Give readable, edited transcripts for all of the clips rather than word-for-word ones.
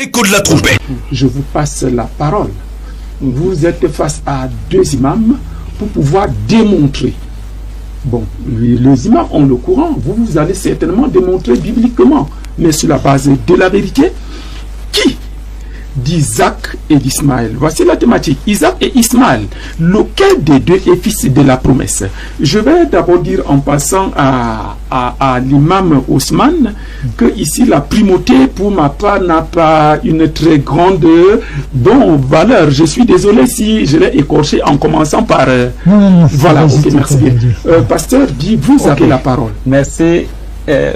Écoute la trompette. Je vous passe la parole. Vous êtes face à deux imams pour pouvoir démontrer. Bon, les imams ont le courant. Vous allez certainement démontrer bibliquement, mais sur la base de la vérité, qui d'Isaac et d'Ismaël. Voici la thématique. Isaac et Ismaël. Lequel des deux est fils de la promesse? Je vais d'abord dire en passant à l'imam Ousmane que ici la primauté pour ma part n'a pas une très grande valeur. Je suis désolé si je l'ai écorché en commençant par... voilà, ok, merci bien. Pasteur dit, vous avez la parole. Merci.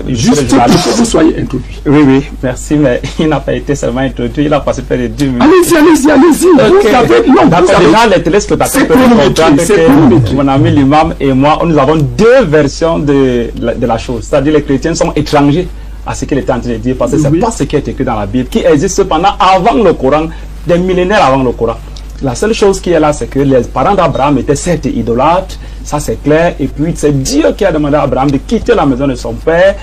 Juste pour que vous soyez introduit. Oui, merci, mais il n'a pas été seulement introduit, il a passé près de 10 minutes. Allez-y. Déjà, les téléspectateurs peuvent comprendre que mon ami l'imam et moi, nous avons deux versions de la chose. C'est-à-dire les chrétiens sont étrangers à ce qu'il était en train de dire, parce que c'est pas ce qui est écrit dans la Bible, qui existe cependant avant le Coran, des millénaires avant le Coran. La seule chose qui est là, c'est que les parents d'Abraham étaient certes idolâtres, ça c'est clair, et puis c'est Dieu qui a demandé à Abraham de quitter la maison de son père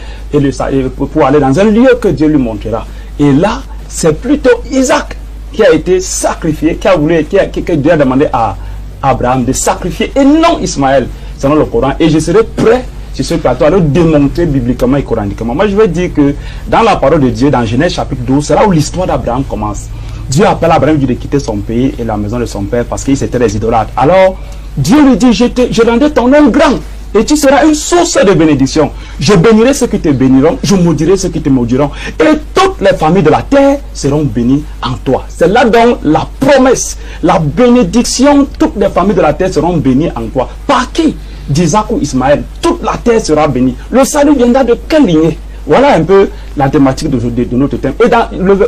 pour aller dans un lieu que Dieu lui montrera. Et là, c'est plutôt Isaac qui a été sacrifié, que Dieu a demandé à Abraham de sacrifier, et non Ismaël, selon le Coran. Et je serai prêt sur ce plateau à le démontrer bibliquement et coraniquement. Moi je vais dire que dans la parole de Dieu, dans Genèse chapitre 12, c'est là où l'histoire d'Abraham commence. Dieu appelle Abraham de quitter son pays et la maison de son père parce qu'ils étaient des idolâtres. Alors, Dieu lui dit, je rendrai ton nom grand et tu seras une source de bénédiction. Je bénirai ceux qui te béniront, je maudirai ceux qui te maudiront. Et toutes les familles de la terre seront bénies en toi. C'est là donc la promesse, la bénédiction, toutes les familles de la terre seront bénies en toi. Par qui? D'Isaac ou Ismaël. Toute la terre sera bénie. Le salut viendra de quelle lignée? Voilà un peu la thématique de notre thème. Et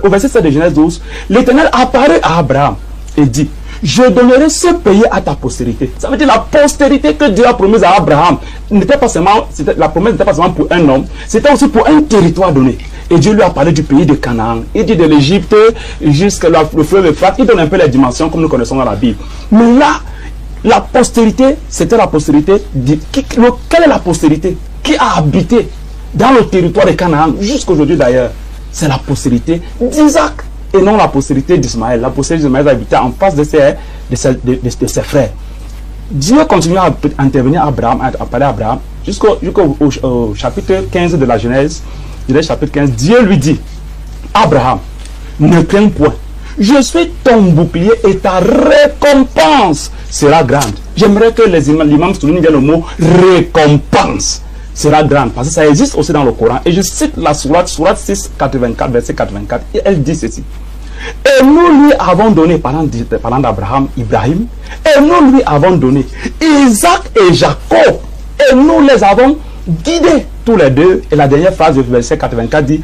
au verset 7 de Genèse 12, l'Éternel apparaît à Abraham et dit, je donnerai ce pays à ta postérité. Ça veut dire la postérité que Dieu a promise à Abraham. La promesse n'était pas seulement pour un homme, c'était aussi pour un territoire donné. Et Dieu lui a parlé du pays de Canaan. Il dit de l'Égypte jusqu'à le fleuve Euphrate. Il donne un peu les dimensions comme nous connaissons dans la Bible. Mais là, la postérité, c'était la postérité. Quelle est la postérité qui a habité dans le territoire de Canaan, jusqu'aujourd'hui d'ailleurs? C'est la postérité d'Isaac et non la postérité d'Ismaël. La postérité d'Ismaël habitait en face de ses frères. Dieu continue à intervenir à Abraham, à parler à Abraham, jusqu'au chapitre 15 de la Genèse. Chapitre 15, Dieu lui dit, Abraham, ne crains point. Je suis ton bouclier et ta récompense sera grande. J'aimerais que l'imam souligne bien le mot récompense sera grande, parce que ça existe aussi dans le Coran. Et je cite la sourate 6, 84, verset 84. Et elle dit ceci. Et nous lui avons donné, parlant d'Abraham, Ibrahim, et nous lui avons donné Isaac et Jacob. Et nous les avons guidés tous les deux. Et la dernière phrase du verset 84 dit,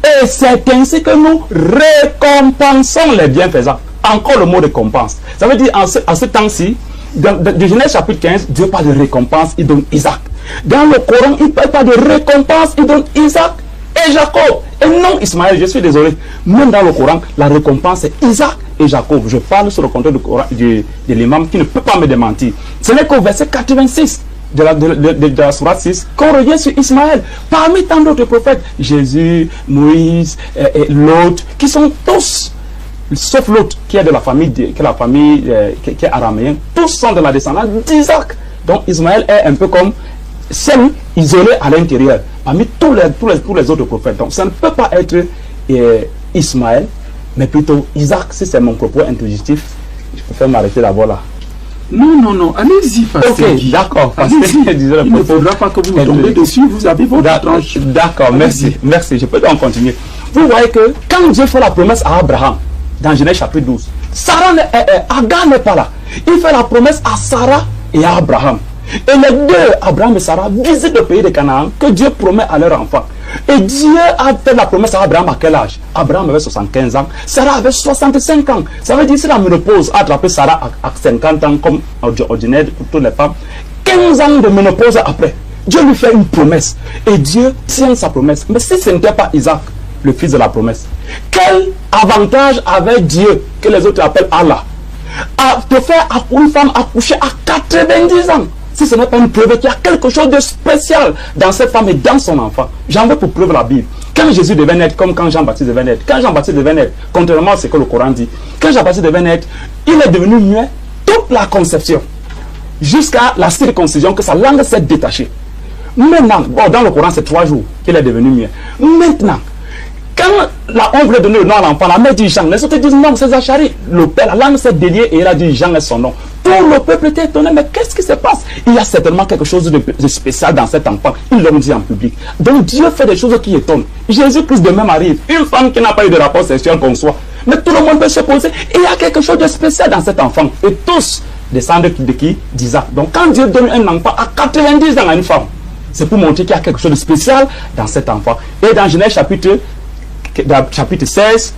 et c'est ainsi que nous récompensons les bienfaisants. Encore le mot récompense. Ça veut dire, en ce temps-ci, de Genèse chapitre 15, Dieu parle de récompense, il donne Isaac. Dans le Coran, il ne parle pas de récompense, il donne Isaac et Jacob. Et non Ismaël, je suis désolé. Même dans le Coran, la récompense c'est Isaac et Jacob. Je parle sur le compteur de l'imam qui ne peut pas me démentir. Ce n'est qu'au verset 86 de la sourate 6 qu'on revient sur Ismaël. Parmi tant d'autres prophètes, Jésus, Moïse et l'autre, qui sont tous, sauf l'autre qui est de la famille, qui est araméenne, tous sont de la descendance d'Isaac. Donc Ismaël est un peu comme seul, isolé à l'intérieur, parmi tous les autres prophètes. Donc ça ne peut pas être Ismaël, mais plutôt Isaac. Si c'est mon propos introductif, je préfère m'arrêter d'abord là. Non, allez-y, ok, d'accord. Il ne faudra pas que vous me tombez dessus, vous avez votre tranche. D'accord, merci, je peux donc continuer. Vous voyez que quand Dieu fait la promesse à Abraham, dans Genèse chapitre 12, Agar n'est pas là. Il fait la promesse à Sarah et à Abraham. Et les deux, Abraham et Sarah, visitent le pays de Canaan que Dieu promet à leur enfant. Et Dieu a fait la promesse à Abraham à quel âge? Abraham avait 75 ans, Sarah avait 65 ans. Ça veut dire que si la ménopause a attrapé Sarah à 50 ans comme ordinaire pour toutes les femmes, 15 ans de ménopause après, Dieu lui fait une promesse. Et Dieu tient sa promesse. Mais si ce n'était pas Isaac, le fils de la promesse, quel avantage avait Dieu, que les autres appellent Allah, à te faire une femme accoucher à 90 ans? Si ce n'est pas une preuve qu'il y a quelque chose de spécial dans cette femme et dans son enfant. J'en veux pour preuve la Bible. Quand Jésus devait naître, comme quand Jean-Baptiste devait naître, quand Jean-Baptiste devait naître, contrairement à ce que le Coran dit, quand Jean-Baptiste devait naître, il est devenu muet toute la conception, jusqu'à la circoncision, que sa langue s'est détachée. Maintenant, bon, dans le Coran, c'est 3 jours qu'il est devenu muet. Maintenant, quand on voulait donner le nom à l'enfant, la mère dit Jean. Les autres disent non, c'est Zachary. Le père, la langue s'est déliée et il a dit Jean est son nom. Tout le peuple était étonné, mais qu'est-ce qui se passe? Il y a certainement quelque chose de spécial dans cet enfant. Ils l'ont dit en public. Donc Dieu fait des choses qui étonnent. Jésus-Christ de même arrive. Une femme qui n'a pas eu de rapport sexuel qu'on soit. Mais tout le monde peut se poser. Il y a quelque chose de spécial dans cet enfant. Et tous descendent de qui? D'Isaac. Donc quand Dieu donne un enfant à 90 ans à une femme, c'est pour montrer qu'il y a quelque chose de spécial dans cet enfant. Et dans Genèse chapitre 16,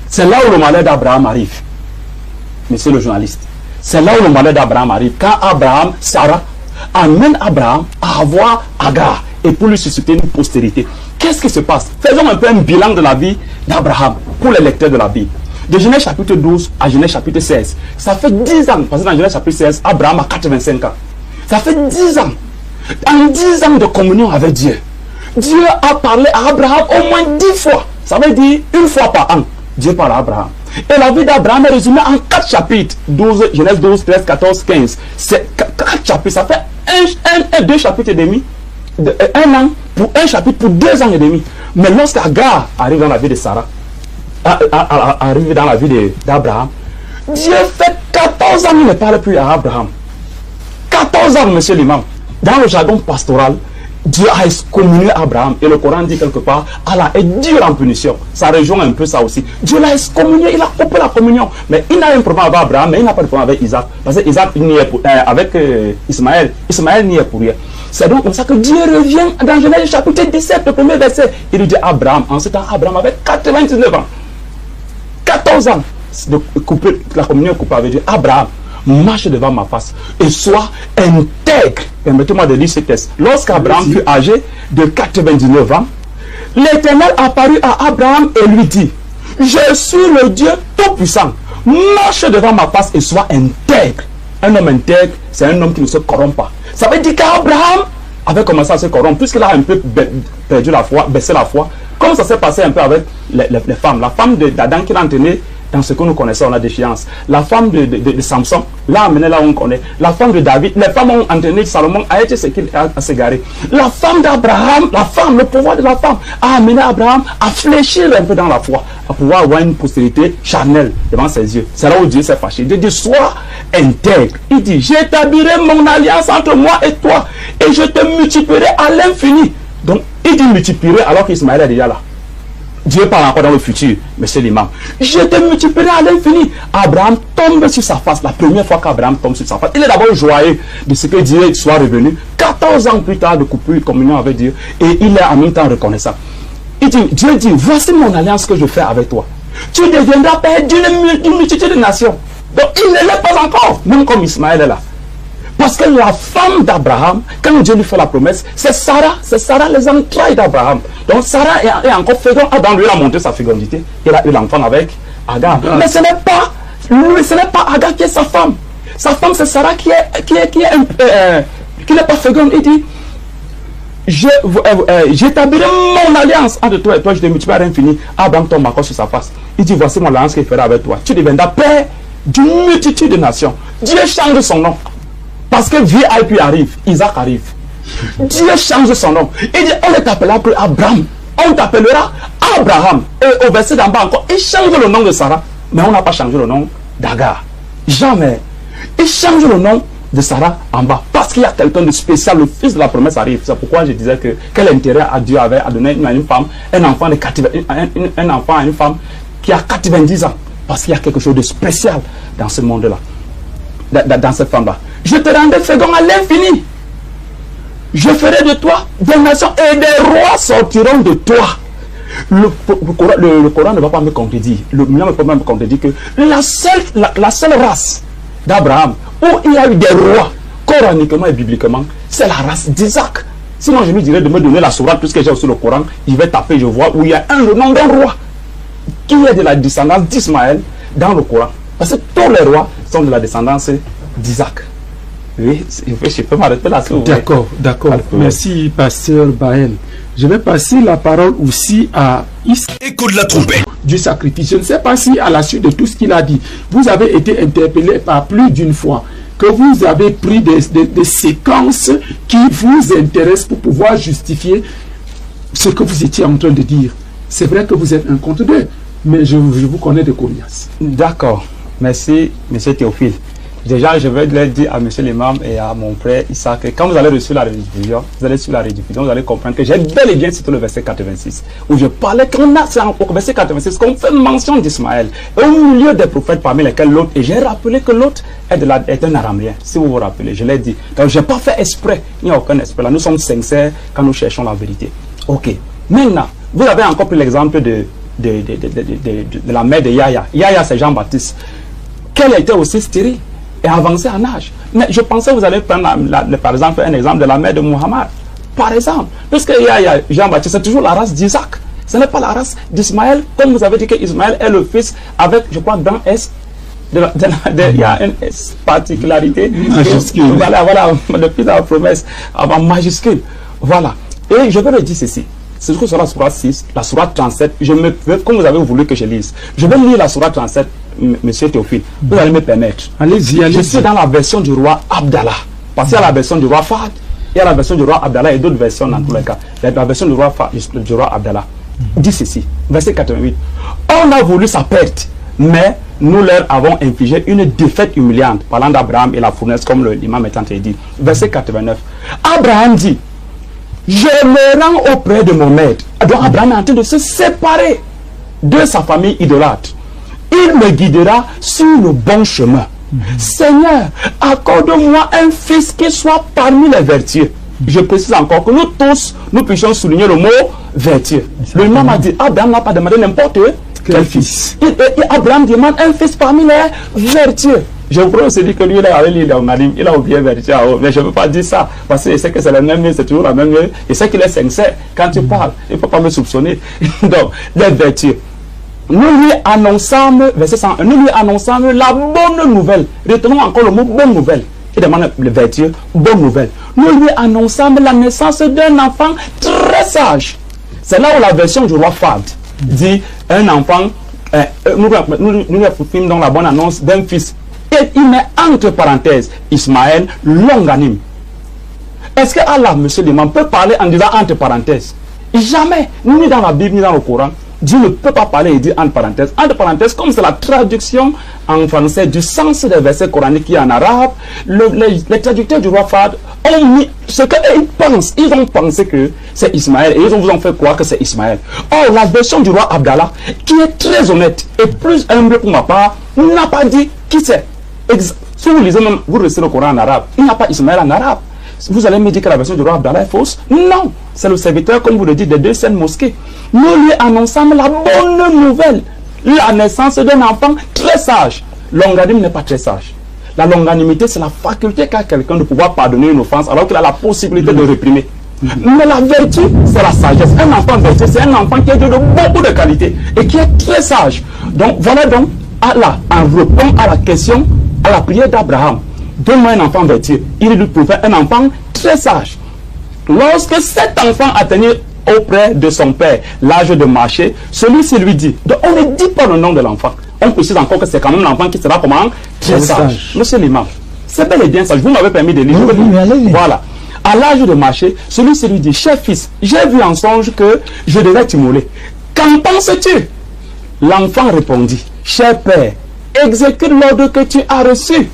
c'est là où le malheur d'Abraham arrive. Monsieur le journaliste, c'est là où le malheur d'Abraham arrive. Quand Sarah amène Abraham à avoir Agar et pour lui susciter une postérité. Qu'est-ce qui se passe? Faisons un peu un bilan de la vie d'Abraham pour les lecteurs de la Bible. De Genèse chapitre 12 à Genèse chapitre 16, ça fait 10 ans, parce que dans Genèse chapitre 16, Abraham a 85 ans. Ça fait 10 ans. En 10 ans de communion avec Dieu, Dieu a parlé à Abraham au moins 10 fois. Ça veut dire une fois par an, Dieu parle à Abraham. Et la vie d'Abraham est résumée en 4 chapitres. 12, Genèse 12, 13, 14, 15. C'est 4 chapitres. Ça fait 2 chapitres et demi. 1 an pour 1 chapitre pour 2 ans et demi. Mais lorsqu'Agar arrive dans la vie de Sarah, arrive dans la vie d'Abraham, Dieu fait 14 ans, il ne parle plus à Abraham. 14 ans, monsieur l'imam. Dans le jargon pastoral, Dieu a excommunié Abraham. Et le Coran dit quelque part, Allah est dur en punition. Ça rejoint un peu ça aussi. Dieu l'a excommunié, il a coupé la communion. Mais il n'a un problème avec Abraham, mais il n'a pas de problème avec Isaac. Parce que Isaac n'y est pour, avec Ismaël. Ismaël n'y est pour rien. C'est donc comme ça que Dieu revient dans Genèse chapitre 17, le premier verset. Il lui dit à Abraham, en ce temps, Abraham avait 99 ans. 14 ans de couper la communion coupée avec Dieu. Abraham, marche devant ma face et sois intègre. Permettez-moi de lire ce texte. Lorsqu'Abraham fut âgé de 99 ans, l'Éternel apparut à Abraham et lui dit, je suis le Dieu Tout-Puissant. Marche devant ma face et sois intègre. Un homme intègre, c'est un homme qui ne se corrompt pas. Ça veut dire qu'Abraham avait commencé à se corrompre, puisqu'il a un peu perdu la foi, baissé la foi, comme ça s'est passé un peu avec les femmes. La femme d'Adam qui l'a entraîné dans ce que nous connaissons, on a défiance. La femme de Samson l'a amené là où on connaît. La femme de David, les femmes ont entraîné Salomon à être ce qu'il a s'égarer. La femme d'Abraham, le pouvoir de la femme a amené Abraham à fléchir un peu dans la foi, à pouvoir avoir une postérité charnelle devant ses yeux. C'est là où Dieu s'est fâché. Dieu dit, sois intègre. Il dit, j'établirai mon alliance entre moi et toi et je te multiplierai à l'infini. Donc, il dit multiplierai alors qu'Ismaël est déjà là. Dieu parle encore dans le futur, monsieur l'imam. Je te multiplierai à l'infini. Abraham tombe sur sa face. La première fois qu'Abraham tombe sur sa face, il est d'abord joyeux de ce que Dieu soit revenu. 14 ans plus tard de couper communion avec Dieu. Et il est en même temps reconnaissant. Il dit, Dieu dit, voici mon alliance que je fais avec toi. Tu deviendras père d'une multitude de nations. Donc il ne l'est pas encore, même comme Ismaël est là. Parce que la femme d'Abraham, quand Dieu lui fait la promesse, c'est Sarah les entrailles d'Abraham. Donc Sarah est encore féconde. Adam lui a montré sa fécondité. Il a eu l'enfant avec Agar. Mais ce n'est pas Agar qui est sa femme. Sa femme, c'est Sarah qui n'est pas féconde. Il dit, j'établirai mon alliance entre toi et toi, je te multiplierai à l'infini. Abraham tombe encore sur sa face. Il dit, voici mon alliance qu'il fera avec toi. Tu deviendras père d'une multitude de nations. Dieu change son nom. Parce que VIP arrive, Isaac arrive. Dieu change son nom. Il dit, on ne t'appellera plus Abraham. On t'appellera Abraham. Et au verset d'en bas encore, il change le nom de Sarah. Mais on n'a pas changé le nom d'Agar. Jamais. Il change le nom de Sarah en bas. Parce qu'il y a quelqu'un de spécial. Le fils de la promesse arrive. C'est pourquoi je disais que quel intérêt a Dieu avait à donner à une femme, un enfant à une femme qui a 90 ans. Parce qu'il y a quelque chose de spécial dans ce monde-là. Dans cette femme-là. Je te rendrai fécond à l'infini. Je ferai de toi des nations et des rois sortiront de toi. Le Coran ne va pas me contredire. Le Coran ne va pas me contredire que la seule race d'Abraham où il y a eu des rois, coraniquement et bibliquement, c'est la race d'Isaac. Sinon, je lui dirais de me donner la sourate, puisque j'ai aussi le Coran, il va taper, je vois où il y a le nom d'un roi qui est de la descendance d'Ismaël dans le Coran. Parce que tous les rois sont de la descendance d'Isaac. Oui, je peux m'arrêter là. D'accord, d'accord. Merci, pasteur Baël. Je vais passer la parole aussi à Écoute la trompette du sacrifice. Je ne sais pas si à la suite de tout ce qu'il a dit, vous avez été interpellé par plus d'une fois, que vous avez pris des séquences qui vous intéressent pour pouvoir justifier ce que vous étiez en train de dire. C'est vrai que vous êtes un contre deux, mais je vous connais de coriace. D'accord. Merci, M. Théophile. Déjà, je vais le dire à M. l'imam et à mon frère Issa que quand vous allez reçu la rediffusion, vous allez comprendre que j'ai bel et bien cité le verset 86, où je parlais qu'on a, c'est au verset 86, qu'on fait mention d'Ismaël, au milieu des prophètes parmi lesquels l'autre, et j'ai rappelé que l'autre est un araméen, si vous vous rappelez, je l'ai dit. Donc, je n'ai pas fait exprès, il n'y a aucun esprit là, nous sommes sincères quand nous cherchons la vérité. Ok. Maintenant, vous avez encore pris l'exemple de la mère de Yahya. Yahya, c'est Jean-Baptiste, qu'elle était aussi stérile et avancée en âge. Mais je pensais que vous allez prendre par exemple un exemple de la mère de Muhammad. Par exemple, puisque Yahya, Jean-Baptiste, c'est toujours la race d'Isaac. Ce n'est pas la race d'Ismaël, comme vous avez dit que Ismaël est le fils avec, je crois, grand S. Il y a une particularité. Voilà, depuis la promesse, en majuscule. Voilà. Et je vais le dire ceci. C'est ce que sur la sourate 6, la sourate 37, comme vous avez voulu que je lise. Je vais lire la sourate 37, monsieur Théophile. Vous allez me permettre. Allez-y, allez-y. Je suis dans la version du roi Abdallah. Parce qu'il y a la version du roi Fahd, il y a la version du roi Abdallah et d'autres versions dans tous les cas. La version du roi Abdallah dit ceci, verset 88. On a voulu sa perte, mais nous leur avons infligé une défaite humiliante, parlant d'Abraham et la fournaise, comme l'imam est en train de dire. Verset 89. Abraham dit, je me rends auprès de mon maître. Donc Abraham est en train de se séparer de sa famille idolâtre. Il me guidera sur le bon chemin. Seigneur, accorde-moi un fils qui soit parmi les vertueux. Je précise encore que nous tous, nous puissions souligner le mot vertueux. Le imam a dit, Abraham n'a pas demandé n'importe quel fils. Abraham demande un fils parmi les vertueux. Je vous aussi dire que lui, il a oublié vertu, mais je ne veux pas dire ça, parce que je sais que c'est la même, c'est toujours la même, je sais qu'il est sincère quand tu parles, il ne faut pas me soupçonner. Donc, les vertus. Nous lui annonçons, verset 101, nous lui annonçons la bonne nouvelle. Retenons encore le mot bonne nouvelle. Il demande le vertu, bonne nouvelle. Nous lui annonçons la naissance d'un enfant très sage. C'est là où la version du roi Fahd dit un enfant, nous affirmons dans la bonne annonce d'un fils. Et il met entre parenthèses Ismaël longanime. Est-ce que Allah, monsieur l'imam, peut parler en disant entre parenthèses? Jamais, ni dans la Bible, ni dans le Coran, Dieu ne peut pas parler et dire entre parenthèses. Entre parenthèses, comme c'est la traduction en français du sens des versets coraniques qui est en arabe, les traducteurs du roi Fahd ont mis ce qu'ils pensent. Ils ont pensé que c'est Ismaël et ils vous ont fait croire que c'est Ismaël. Or, la version du roi Abdallah, qui est très honnête et plus humble pour ma part, n'a pas dit qui c'est. Si vous lisez même, vous recevez le Coran en arabe, il n'y a pas Ismaël en arabe. Vous allez me dire que la version du roi Abdallah est fausse? Non, c'est le serviteur, comme vous le dites, des deux saintes mosquées. Nous lui annonçons la bonne nouvelle, la naissance d'un enfant très sage. Longanime n'est pas très sage. La longanimité, c'est la faculté qu'a quelqu'un de pouvoir pardonner une offense alors qu'il a la possibilité de réprimer. Mais la vertu, c'est la sagesse. Un enfant vertueux, c'est un enfant qui a de beaucoup de qualités et qui est très sage. Donc, voilà donc, Allah en répond à la question, à la prière d'Abraham. Donne-moi un enfant vertueux. Il lui prouvait un enfant très sage. Lorsque cet enfant atteignait auprès de son père l'âge de marcher, celui-ci lui dit, donc on ne dit pas le nom de l'enfant. On précise encore que c'est quand même l'enfant qui sera comment? Très sage. Monsieur l'imam, c'est bel et bien sage. Vous m'avez permis de lire. Voilà. À l'âge de marcher, celui-ci lui dit, cher fils, j'ai vu en songe que je devais t'immoler. Qu'en penses-tu? L'enfant répondit, cher père, exécute l'ordre que tu as reçu.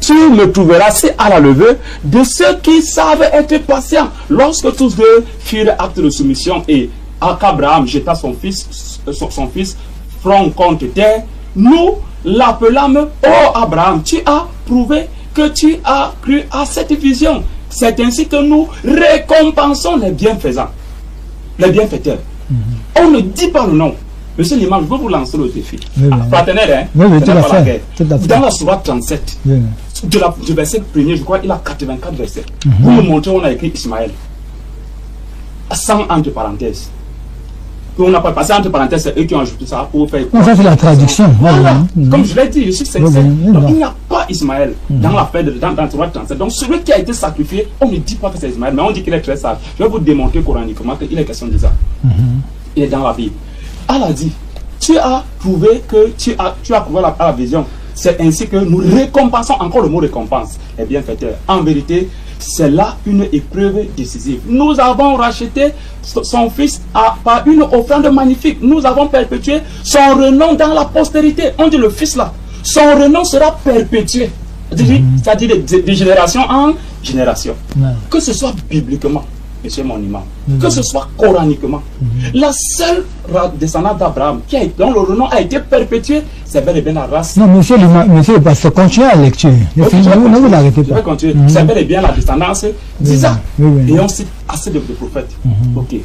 Tu me trouveras si à la levée de ceux qui savent être patients. Lorsque tous deux firent acte de soumission et qu'Abraham jeta son fils front contre terre, nous l'appelâmes, oh Abraham, tu as prouvé que tu as cru à cette vision. C'est ainsi que nous récompensons les bienfaisants, les bienfaiteurs. On ne dit pas le nom. Monsieur l'imam, je veux vous lancer le défi. Fraternel, dans la sourate 37, du verset premier, je crois, il a 84 versets. Vous me montrez, on a écrit Ismaël. Sans entre parenthèses. On n'a pas passé entre parenthèses, c'est eux qui ont ajouté ça pour faire. Non, ça c'est la traduction. Voilà. Comme je l'ai dit, je suis sincère. Donc il n'y a pas Ismaël dans la paix dans 37. Donc celui qui a été sacrifié, on ne dit pas que c'est Ismaël, mais on dit qu'il est très sage. Je vais vous démontrer coraniquement qu'il est question de ça. Il est dans la Bible. Allah dit, tu as prouvé que tu as prouvé la vision. C'est ainsi que nous récompensons, encore le mot récompense, les bienfaiteurs. En vérité, c'est là une épreuve décisive. Nous avons racheté son fils par une offrande magnifique. Nous avons perpétué son renom dans la postérité. On dit le fils là, son renom sera perpétué. C'est-à-dire de génération en génération. Que ce soit bibliquement, monsieur mon imam, que ce soit coraniquement, la seule descendante d'Abraham dont le renom a été perpétué, c'est bel et bien la race. Non, monsieur le pasteur, continuez la lecture. Ne vous l'arrêtez pas. Je vais continuer. C'est bel et bien la descendance d'Isaac. Et on cite assez de prophètes. Ok.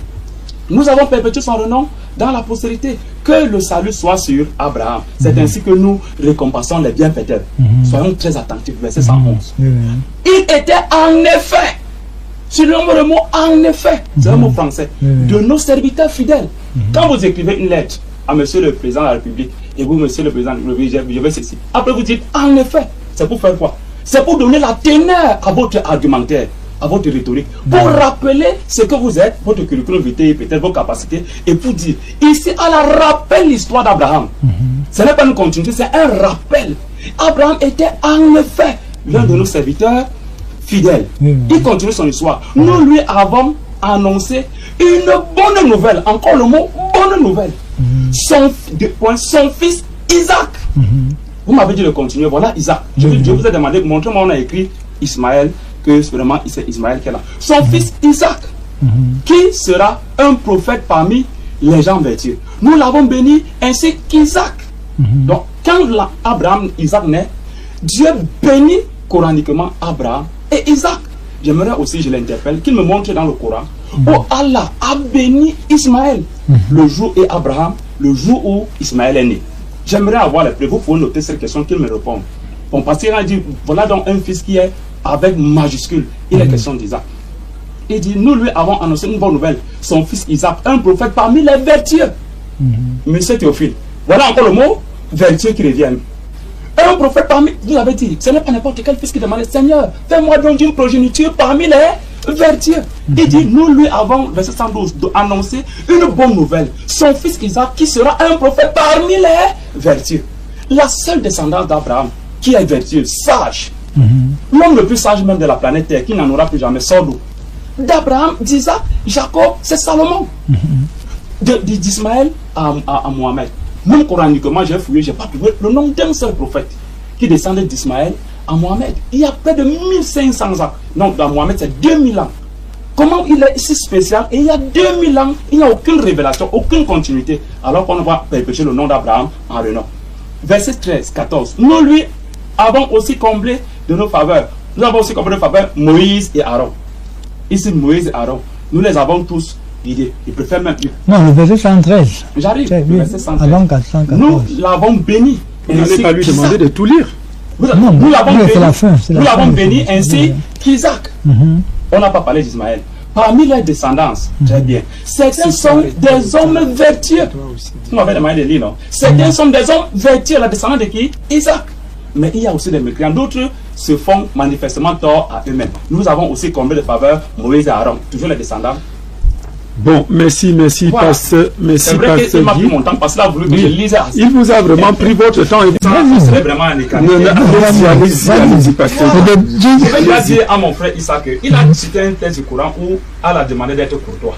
Nous avons perpétué son renom dans la postérité. Que le salut soit sur Abraham. C'est ainsi que nous récompensons les bienfaiteurs. Soyons très attentifs. Verset 111. Il était en effet, sur le nombre de mots, en effet, c'est un mot français, de nos serviteurs fidèles. Quand vous écrivez une lettre à monsieur le président de la République, et vous, monsieur le président, je vais ceci. Après, vous dites, en effet, c'est pour faire quoi? C'est pour donner la teneur à votre argumentaire, à votre rhétorique, pour rappeler ce que vous êtes, votre curriculum vitae, peut-être vos capacités, et pour dire, ici, elle rappelle l'histoire d'Abraham. Ce n'est pas une continuité, c'est un rappel. Abraham était en effet l'un de nos serviteurs fidèles. Il continue son histoire. Nous lui avons annoncé une bonne nouvelle, encore le mot bonne nouvelle. Son fils Isaac. Vous m'avez dit de continuer, voilà Isaac. Je vous ai demandé, montrez-moi, on a écrit Ismaël, que vraiment c'est Ismaël qui est là. Son fils Isaac, qui sera un prophète parmi les gens vertueux. Nous l'avons béni ainsi qu'Isaac. Donc, quand Isaac naît, Dieu bénit coraniquement Abraham et Isaac. J'aimerais aussi, je l'interpelle, qu'il me montre dans le Coran où Allah a béni Ismaël le jour et Abraham, le jour où Ismaël est né. J'aimerais avoir les preuves. Vous pouvez noter cette question qu'il me répond. Bon, parce qu'il a dit, voilà donc un fils qui est avec majuscule. Il est question d'Isaac. Il dit, nous lui avons annoncé une bonne nouvelle. Son fils Isaac, un prophète parmi les vertueux. Monsieur Théophile, voilà encore le mot vertueux qui revient. Un prophète parmi, vous l'avez dit, ce n'est pas n'importe quel fils qui demande, Seigneur, fais-moi donc une progéniture parmi les vertueux. Il dit, nous lui avons, verset 112, annoncé une bonne nouvelle. Son fils Isaac qui sera un prophète parmi les vertueux. La seule descendance d'Abraham qui est vertueux, sage. L'homme le plus sage même de la planète Terre, qui n'en aura plus jamais, sort d'où? D'Abraham, d'Isaac, Jacob, c'est Salomon. D'Ismaël à Mohamed. Même coraniquement, j'ai fouillé, je n'ai pas trouvé le nom d'un seul prophète qui descendait d'Ismaël à Mohamed. Il y a près de 1500 ans. Non, dans Mohamed, c'est 2000 ans. Comment il est si spécial? Et il y a 2000 ans, il n'y a aucune révélation, aucune continuité, alors qu'on va perpétuer le nom d'Abraham en renom. Verset 13, 14. Nous lui avons aussi comblé de nos faveurs. Nous avons aussi comblé de nos faveurs Moïse et Aaron. Ici, Moïse et Aaron, nous les avons tous guidés. Ils préfèrent même plus. Non, le verset 113. J'arrive, le verset 113. Avant 414. Nous l'avons béni. Vous n'allez pas lui demander de tout lire. Nous l'avons béni, béni ainsi qu'Isaac. On n'a pas parlé d'Ismaël. Parmi les descendants, très bien, certains sont des hommes vertueux. Vous m'avez demandé de lire, non? Certains sont des hommes vertueux, la descendance de qui? Isaac. Mais il y a aussi des mécréants. D'autres se font manifestement tort à eux-mêmes. Nous avons aussi comblé de faveur Moïse et Aaron, toujours les descendants. Bon, merci, voilà. Pasteur. Merci, c'est vrai qu'il m'a pris mon temps parce qu'il a voulu que je lisais assez. Il vous a vraiment pris votre temps. C'est vraiment un écart. Allez-y, pasteur. Je vais dire à mon frère Isaac qu'il a cité un texte du Coran où Allah a demandé d'être courtois.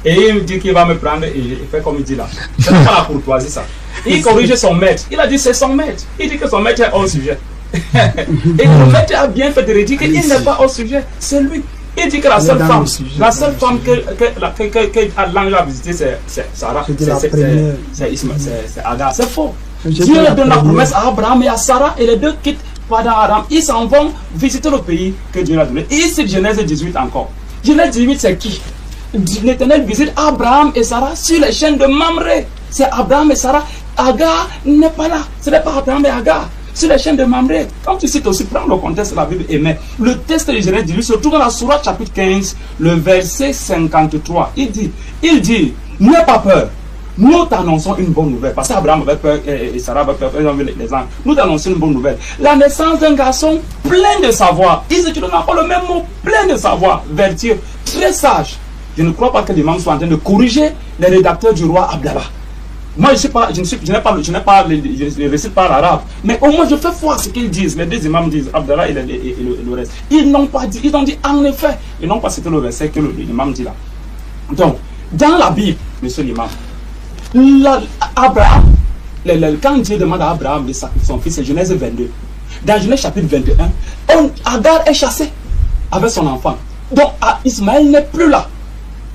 Et il me dit qu'il va me prendre et il fait comme il dit là. C'est pas la courtoisie ça. Il corrige son maître. Il a dit c'est son maître. Il dit que son maître est hors sujet. Et le maître a bien fait de dire qu'il n'est pas hors sujet. C'est lui. Il dit que la seule femme que l'ange a visité, c'est Sarah. C'est Agar. C'est faux. Dieu donne la promesse à Abraham et à Sarah et les deux quittent Padan Aram. Ils s'en vont visiter le pays que Dieu a donné. Et ici, Genèse 18 encore. Genèse 18, c'est qui? L'Éternel visite Abraham et Sarah sur les chaînes de Mamré. C'est Abraham et Sarah. Agar n'est pas là. Ce n'est pas Abraham et Agar. Sur les chaînes de Mamré. Comme tu cites aussi, prends le contexte de la Bible et mets le texte de Genèse 18, surtout dans la Sourate chapitre 15, le verset 53. Il dit, N'aie pas peur. Nous t'annonçons une bonne nouvelle. Parce qu'Abraham avait peur et Sarah avait peur. Ils ont vu les anges. Nous t'annonçons une bonne nouvelle. La naissance d'un garçon plein de savoir. Ils utilisent encore le même mot, plein de savoir, vertueux, très sage. Je ne crois pas que l'imam soit en train de corriger les rédacteurs du roi Abdallah. Moi, je ne récite pas l'arabe, mais au moins je fais foi ce qu'ils disent. Les deux imams disent, Abdallah et le reste. Ils n'ont pas dit, ils ont dit en effet. Ils n'ont pas cité le verset que l'imam dit là. Donc, dans la Bible, monsieur l'imam, Abraham, quand Dieu demande à Abraham de sacrifier son fils, c'est Genèse 22. Dans Genèse chapitre 21, Agar est chassée avec son enfant. Donc, Ismaël n'est plus là.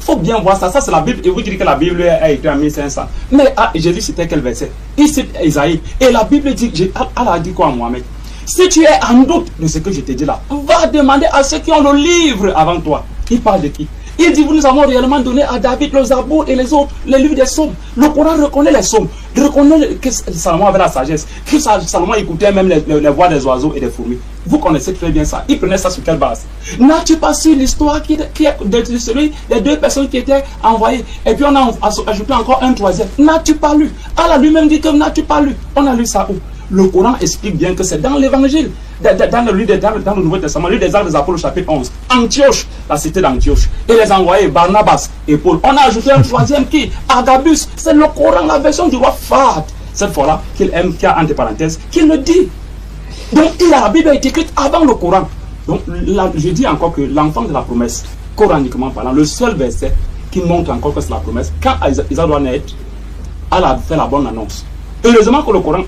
Il faut bien voir ça. Ça, c'est la Bible. Et vous dites que la Bible a été en 1500. Mais Jésus, c'était quel verset? Il cite Isaïe. Et la Bible dit, Allah a dit quoi à Mohamed? Si tu es en doute de ce que je te dis là, va demander à ceux qui ont le livre avant toi. Il parle de qui? Il dit, vous nous avons réellement donné à David le Zabour et les autres, les livres des psaumes. Le Coran reconnaît les psaumes, reconnaît que Salomon avait la sagesse, que Salomon écoutait même les voix des oiseaux et des fourmis. Vous connaissez très bien ça. Il prenait ça sur quelle base? N'as-tu pas su l'histoire qui est de celui des deux personnes qui étaient envoyées? Et puis on a ajouté encore un troisième. N'as-tu pas lu? Allah lui-même dit que n'as-tu pas lu? On a lu ça où? Le Coran explique bien que c'est dans l'évangile, dans le Nouveau Testament, le livre des Actes des Apôtres, chapitre 11. Antioche, la cité d'Antioche. Et les envoyés, Barnabas et Paul. On a ajouté un troisième qui? Agabus. C'est le Coran, la version du roi Fahd. Cette fois-là, qu'il aime, qui a entre parenthèses, qu'il le dit. Donc, la Bible a été écrite avant le Coran. Donc, là, je dis encore que l'enfant de la promesse, coraniquement parlant, le seul verset qui montre encore que c'est la promesse, quand Isaac doit naître, Allah a fait la bonne annonce. Heureusement que le Coran,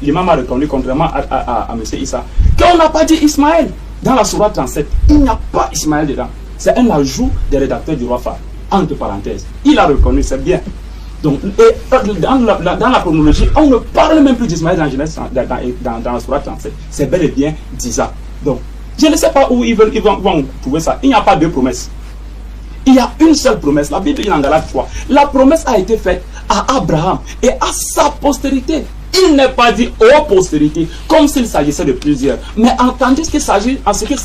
l'imam a reconnu, contrairement à M. Issa, qu'on n'a pas dit Ismaël. Dans la sourate 37, il n'y a pas Ismaël dedans. C'est un ajout des rédacteurs du roi Fahd, entre parenthèses. Il a reconnu, c'est bien. Donc, dans la chronologie, on ne parle même plus d'Ismaël dans Genèse, dans la sourate 37. C'est bel et bien d'Isaac. Donc, je ne sais pas où ils vont trouver ça. Il n'y a pas deux promesses. Il y a une seule promesse. La Bible dit en Galates 3. La promesse a été faite à Abraham et à sa postérité. Il n'est pas dit aux postérités, comme s'il s'agissait de plusieurs. Mais tandis qu'il s'agit, en ce qu'il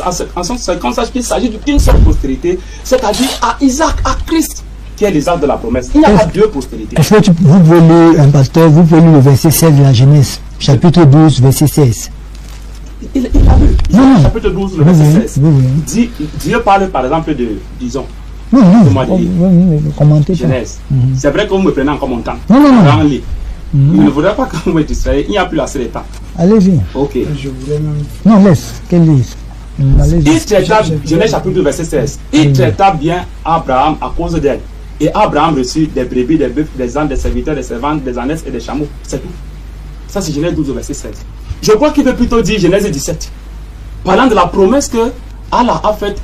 s'agit d'une seule postérité, c'est-à-dire à Isaac, à Christ, qui est l'Isaac de la promesse. Il n'y a pas deux postérités. Est-ce que vous pouvez lire, un pasteur, vous pouvez lire le verset 16 de la Genèse, chapitre 12, verset 16. Il a lu. Oui. Chapitre 12, le verset 16. Oui. Dieu parle par exemple de, disons, commenter Genèse. C'est vrai que vous me prenez encore mon temps. Non. Je ne voudrais pas que vous me distrayez. Il n'y a plus assez de temps. Allez-y. Ok. Je voulais même... Non, laisse. Qu'elle lise. Il traita, Genèse chapitre 2, verset 16. Il traita bien Abraham à cause d'elle. Et Abraham reçut des brebis, des bœufs, des ânes, des serviteurs, des servantes, des ânesses et des chameaux. C'est tout. Ça, c'est Genèse 12, verset 16. Je crois qu'il veut plutôt dire Genèse 17. Parlant de la promesse que Allah a faite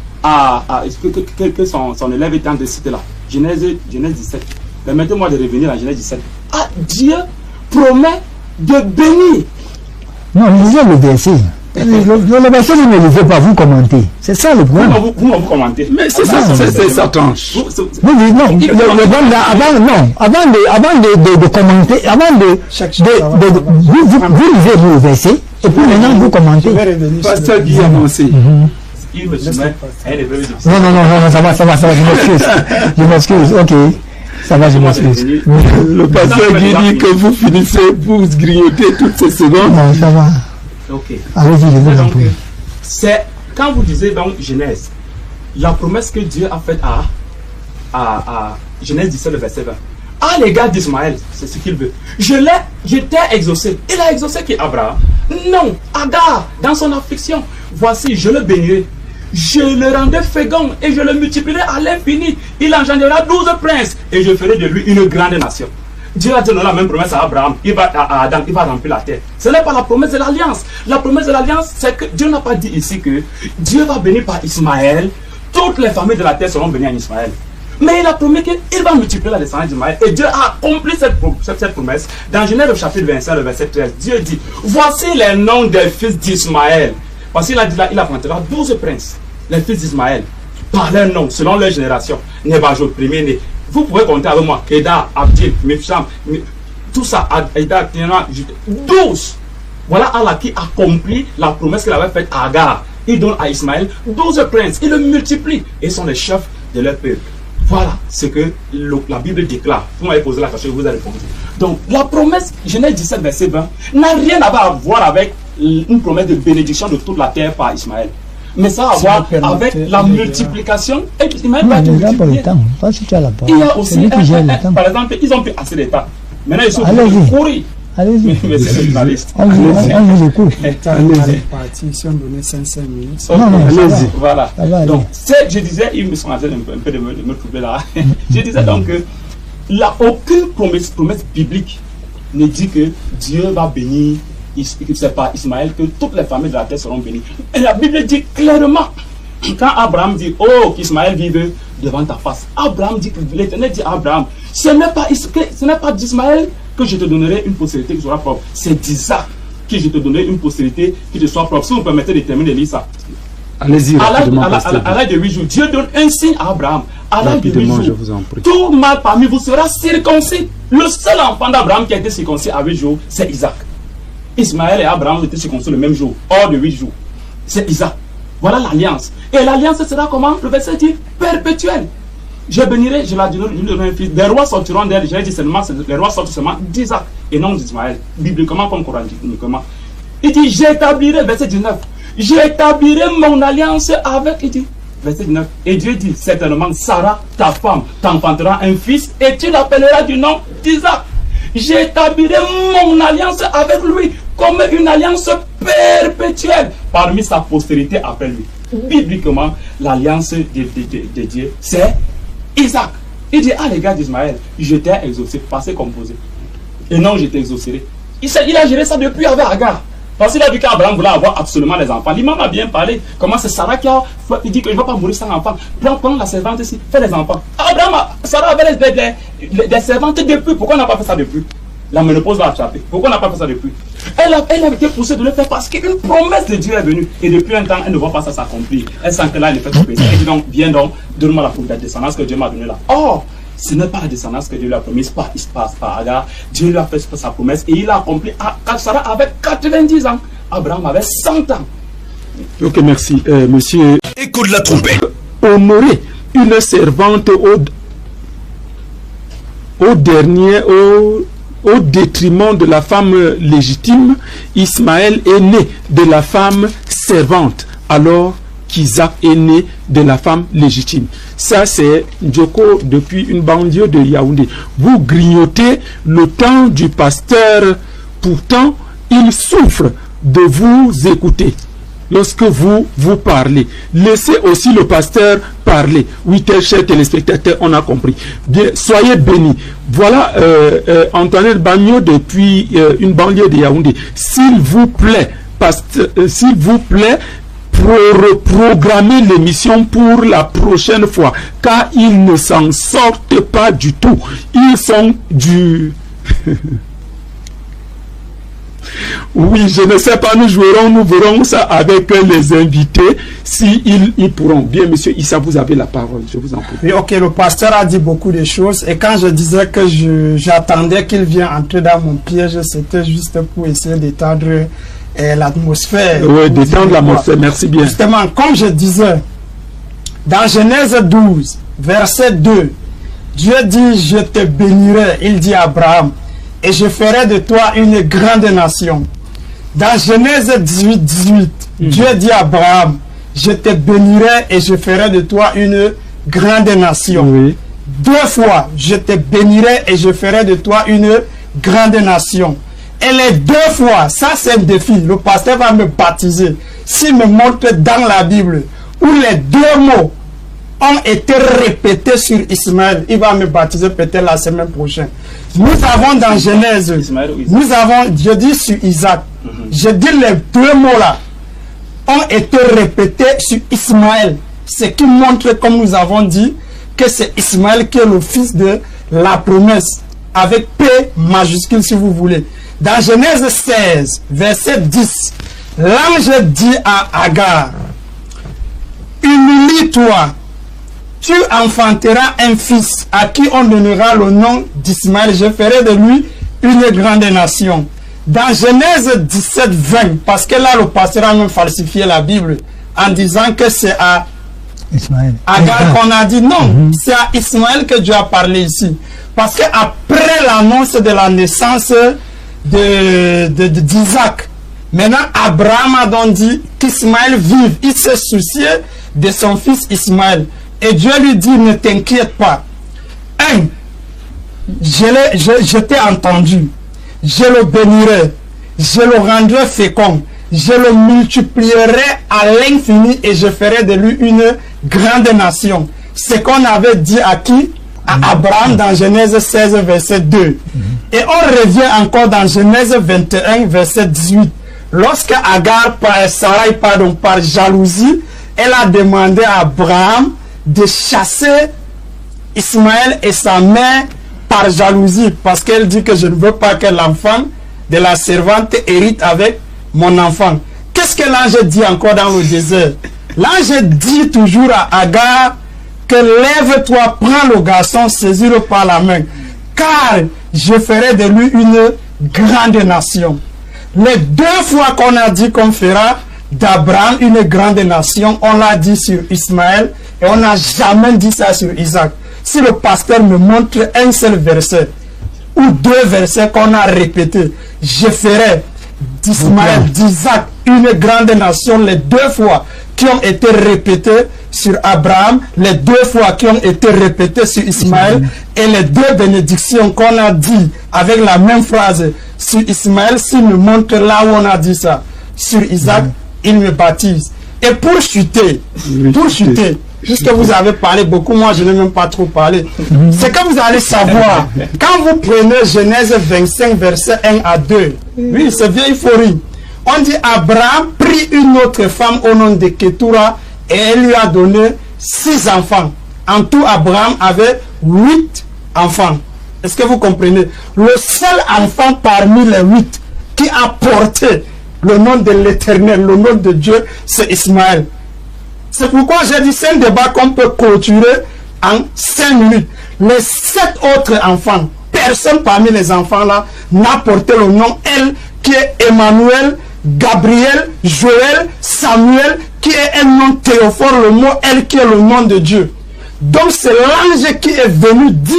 que son élève était en train de citer là. Genèse 17. Permettez-moi de revenir à Genèse 17. Dieu promet de bénir. Non, lisez le verset. Le verset, vous ne lisez pas, vous commentez. C'est ça le problème. Vous commentez. Mais c'est ça, c'est sa tranche. Non, avant de commenter, vous lisez le verset, et puis maintenant vous commentez. Pasteur Guy a avancé. Il me soumet. Non, ça va, je m'excuse, ok. Ça va, je m'excuse. Le pasteur Guy dit que vous finissez, vous grignoter toutes ces secondes. Non, ça va. Ok. Allez-y, je vous en prie. C'est quand vous lisez dans Genèse, la promesse que Dieu a faite à Genèse 17, le verset 20. À l'égard d'Ismaël, c'est ce qu'il veut. Je t'ai exaucé. Il a exaucé qui? Abraham? Non, Agar, dans son affliction. Voici, je le bénirai. Je le rendrai fécond et je le multiplierai à l'infini. Il engendrera 12 princes et je ferai de lui une grande nation. Dieu a donné la même promesse à Abraham, à Adam, il va remplir la terre. Ce n'est pas la promesse de l'alliance. La promesse de l'alliance, c'est que Dieu n'a pas dit ici que Dieu va bénir par Ismaël. Toutes les familles de la terre seront bénies en Ismaël. Mais il a promis qu'il va multiplier la descendance d'Ismaël. Et Dieu a accompli cette promesse. Dans Genèse chapitre 25, le verset 13, Dieu dit, voici les noms des fils d'Ismaël. Parce qu'il a dit là, il affrontera 12 princes, les fils d'Ismaël, par leur nom, selon leur génération. Nebajoth, premier-né. Vous pouvez compter avec moi. Kedar, Abdil, Mifsam, tout ça, Aïda, 12. Voilà Allah qui accomplit la promesse qu'il avait faite à Agar. Il donne à Ismaël 12 princes. Il le multiplie. Et ils sont les chefs de leur peuple. Voilà. ce que la Bible déclare. Vous m'avez posé la question, je vous ai répondu. Donc, la promesse, Genèse 17, verset 20, n'a rien à voir avec une promesse de bénédiction de toute la terre par Ismaël. Mais ça a à voir avec la multiplication. Et Ismaël va être multiplié. Il y a aussi, par exemple, ils ont fait assez de temps. Maintenant, ils sont courir. Allez-y. Mais c'est le journaliste. On vous écoute. Allez-y. Si on donnait 5 minutes. Allez-y. Voilà. Donc, je disais, ils me sont en train un peu de me trouver là. Je disais donc que aucune promesse biblique ne dit que Dieu va bénir, c'est pas Ismaël, que toutes les familles de la terre seront bénies. Et la Bible dit clairement, quand Abraham dit, oh, qu'Ismaël vive devant ta face, l'Éternel dit à Abraham, ce n'est pas d'Ismaël que je te donnerai une postérité qui sera propre, c'est d'Isaac que je te donnerai une postérité qui te soit propre. Si vous me permettez de terminer de lire ça. Allez-y, à l'âge de 8 jours, Dieu donne un signe à Abraham. À l'âge de 8 jours, tout mâle parmi vous sera circoncis. Le seul enfant d'Abraham qui a été circoncis à 8 jours, c'est Isaac. Ismaël et Abraham ont été circoncis le même jour, hors de 8 jours. C'est Isaac. Voilà l'alliance. Et l'alliance sera comment? Le verset dit perpétuelle. Je bénirai, je la donnerai un fils. Des rois sortiront d'elle. J'ai dit seulement, les rois sortent seulement d'Isaac et non d'Ismaël. Bibliquement, comme coraniquement. Il dit, j'établirai, verset 19, j'établirai mon alliance avec, il dit, verset 19. Et Dieu dit, certainement, Sarah, ta femme, t'enfantera un fils et tu l'appelleras du nom d'Isaac. J'établirai mon alliance avec lui comme une alliance perpétuelle parmi sa postérité après lui. Bibliquement, l'alliance de Dieu, c'est Isaac. Il dit à l'égard d'Ismaël, je t'ai exaucé, passé composé. Et non, je t'ai exaucé. Il a géré ça depuis avec Agar. Parce qu'il a vu qu'Abraham voulait avoir absolument les enfants. L'imam a bien parlé. Comment c'est Sarah qui a dit que je ne vais pas mourir sans enfant. Prends la servante ici, fais les enfants. Sarah avait des servantes depuis. Pourquoi on n'a pas fait ça depuis? La ménopause va attraper. Pourquoi on n'a pas fait ça depuis? Elle a été poussée de le faire parce qu'une promesse de Dieu est venue. Et depuis un temps, elle ne voit pas ça s'accomplir. Elle sent que là, elle est faite plaisir. Elle dit donc, viens donc, donne-moi la descendance que Dieu m'a donnée là. Or, ce n'est pas la descendance que Dieu lui a promise par Agar. Dieu lui a fait sa promesse et il a accompli. Sarah avait 90 ans. Abraham avait 100 ans. Ok, merci. Monsieur. Écoute la trompette. Honorer une servante au détriment de la femme légitime. Ismaël est né de la femme servante, alors qu'Isaac est né de la femme légitime. Ça, c'est Djoko depuis une banlieue de Yaoundé. Vous grignotez le temps du pasteur, pourtant, il souffre de vous écouter. Lorsque vous parlez, laissez aussi le pasteur parler. Oui, chers téléspectateurs, on a compris. Bien, soyez bénis. Voilà Antoine Bagno depuis une banlieue de Yaoundé. S'il vous plaît, s'il vous plaît, reprogrammer l'émission pour la prochaine fois, car ils ne s'en sortent pas du tout. Ils sont du... Oui, je ne sais pas, nous verrons ça avec les invités, si ils pourront. Bien, monsieur Issa, vous avez la parole, je vous en prie. Oui, ok, le pasteur a dit beaucoup de choses, et quand je disais que j'attendais qu'il vienne entrer dans mon piège, c'était juste pour essayer d'étendre l'atmosphère. Oui, d'étendre l'atmosphère, merci bien. Justement, comme je disais, dans Genèse 12, verset 2, Dieu dit, je te bénirai, il dit à Abraham, et je ferai de toi une grande nation. Dans Genèse 18, Dieu dit à Abraham, je te bénirai et je ferai de toi une grande nation. Oui. 2 fois, je te bénirai et je ferai de toi une grande nation. Et les 2 fois, ça c'est un défi. Le pasteur va me baptiser. S'il me montre dans la Bible où les 2 mots ont été répétés sur Ismaël, il va me baptiser peut-être la semaine prochaine. Nous avons dans Genèse, nous avons, je dis sur Isaac, je dis les 2 mots là ont été répétés sur Ismaël, ce qui montre, comme nous avons dit, que c'est Ismaël qui est le fils de la promesse, avec P majuscule si vous voulez. Dans Genèse 16, verset 10, l'ange dit à Agar, humilie-toi, tu enfanteras un fils à qui on donnera le nom d'Ismaël. Je ferai de lui une grande nation. Dans Genèse 17, 20, parce que là le pasteur a même falsifié la Bible en disant que c'est à Agar qu'on a dit non, c'est à Ismaël que Dieu a parlé ici. Parce qu'après l'annonce de la naissance d'Isaac, maintenant Abraham a donc dit qu'Ismaël vive. Il se souciait de son fils Ismaël. Et Dieu lui dit, ne t'inquiète pas. Je t'ai entendu. Je le bénirai. Je le rendrai fécond. Je le multiplierai à l'infini et je ferai de lui une grande nation. Ce qu'on avait dit à qui? À Abraham dans Genèse 16, verset 2. Et on revient encore dans Genèse 21, verset 18. Lorsque Agar, Sarai, par jalousie, elle a demandé à Abraham de chasser Ismaël et sa mère par jalousie, parce qu'elle dit que je ne veux pas que l'enfant de la servante hérite avec mon enfant. Qu'est-ce que l'ange dit encore dans le désert? L'ange dit toujours à Agar que lève-toi, prends le garçon, saisis-le par la main, car je ferai de lui une grande nation. Les 2 fois qu'on a dit qu'on fera d'Abraham une grande nation, on l'a dit sur Ismaël et on n'a jamais dit ça sur Isaac. Si le pasteur me montre un seul verset ou 2 versets qu'on a répétés, je ferai d'Ismaël, d'Isaac une grande nation, les 2 fois qui ont été répétées sur Abraham, les 2 fois qui ont été répétées sur Ismaël et les 2 bénédictions qu'on a dit avec la même phrase sur Ismaël. S'il me montre là où on a dit ça sur Isaac, il me baptise. Et pour chuter, puisque vous avez parlé beaucoup, moi je n'ai même pas trop parlé, c'est que vous allez savoir, quand vous prenez Genèse 25, verset 1 à 2, oui, c'est vieille folie. On dit Abraham prit une autre femme au nom de Ketura et elle lui a donné 6 enfants. En tout, Abraham avait 8 enfants. Est-ce que vous comprenez? Le seul enfant parmi les 8 qui a porté le nom de l'Éternel, le nom de Dieu, c'est Ismaël. C'est pourquoi j'ai dit c'est un débat qu'on peut clôturer en 5 minutes. Les 7 autres enfants, personne parmi les enfants là n'a porté le nom, elle qui est Emmanuel, Gabriel, Joël, Samuel, qui est un nom théophore, le mot elle qui est le nom de Dieu. Donc c'est l'ange qui est venu dire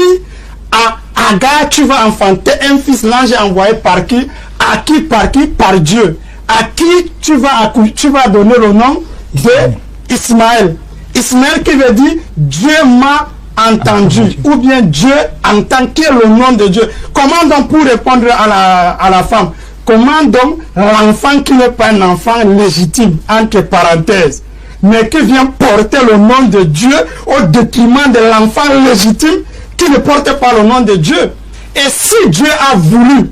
à Agar, tu vas enfanter un fils. L'ange est envoyé par qui? À qui? Par qui? Par Dieu. À qui tu vas donner le nom de Ismaël. Ismaël qui veut dire Dieu m'a entendu, ou bien Dieu entend, qui est le nom de Dieu. Comment donc, pour répondre à la femme, comment donc l'enfant qui n'est pas un enfant légitime, entre parenthèses, mais qui vient porter le nom de Dieu au détriment de l'enfant légitime qui ne porte pas le nom de Dieu? Et si Dieu a voulu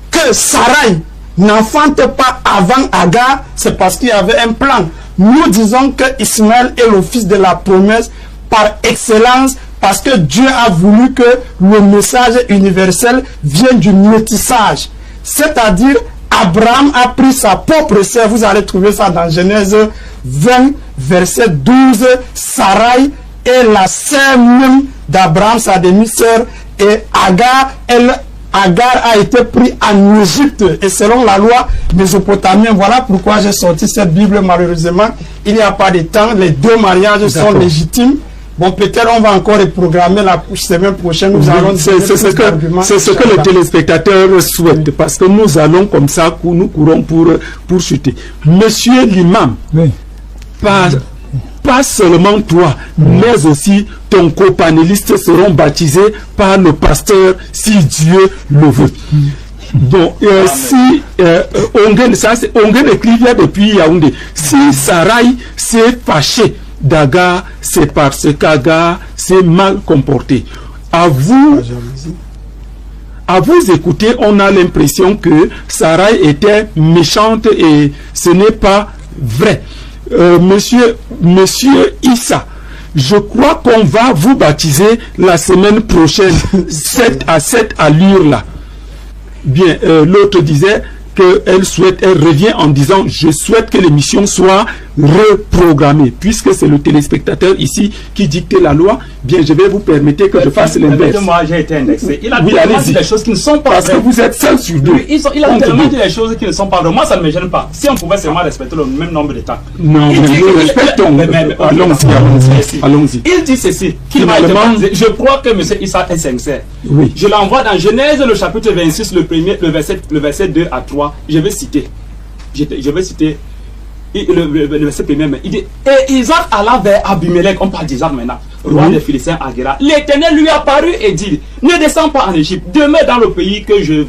que Sarai n'enfante pas avant Agar, c'est parce qu'il y avait un plan. Nous disons que Ismaël est le fils de la promesse par excellence, parce que Dieu a voulu que le message universel vienne du métissage. C'est-à-dire, Abraham a pris sa propre sœur. Vous allez trouver ça dans Genèse 20, verset 12. Sarai est la sœur même d'Abraham, sa demi-sœur. Et Agar a été pris en Égypte. Et selon la loi mésopotamienne, voilà pourquoi j'ai sorti cette Bible. Malheureusement, il n'y a pas de temps. Les 2 mariages sont légitimes. Bon, peut-être on va encore reprogrammer la semaine prochaine. Nous allons c'est ce que les téléspectateurs souhaitent, parce que nous allons comme ça, nous courons pour chuter. Monsieur l'imam, pas seulement toi, mais aussi ton copanéliste seront baptisés par le pasteur, si Dieu le veut. Bon, si Ongen écrit depuis Yaoundé, si Sarai s'est fâché d'Agar, c'est parce qu'Agar s'est mal comporté. À vous écouter, on a l'impression que Sarai était méchante et ce n'est pas vrai. Monsieur Issa, je crois qu'on va vous baptiser la semaine prochaine, 7 à 7 allures là. Bien, l'autre disait, elle revient en disant je souhaite que l'émission soit reprogrammée. Puisque c'est le téléspectateur ici qui dicte la loi, bien je vais vous permettre que je fasse l'inverse. Moi j'ai été indexé. Il a tellement dit des choses qui ne sont pas parce vraies. Que vous êtes seul sur deux. Oui, il a tellement dit des choses qui ne sont pas vraies. Moi ça ne me gêne pas. Si on pouvait seulement respecter le même nombre de temps. Non, mais nous respectons. Allons-y. Il dit ceci, qu'il m'a été baptisé. Je crois que M. Issa est sincère. Oui. Je l'envoie dans Genèse, le chapitre 26, le verset 2 à 3. Je vais citer. Le verset premier. Il dit, et Isaac alla vers Abimelech, on parle d'Isaac maintenant, roi des Philistins à Guéra. L'Éternel lui apparut et dit, ne descends pas en Égypte, demeure dans le pays que je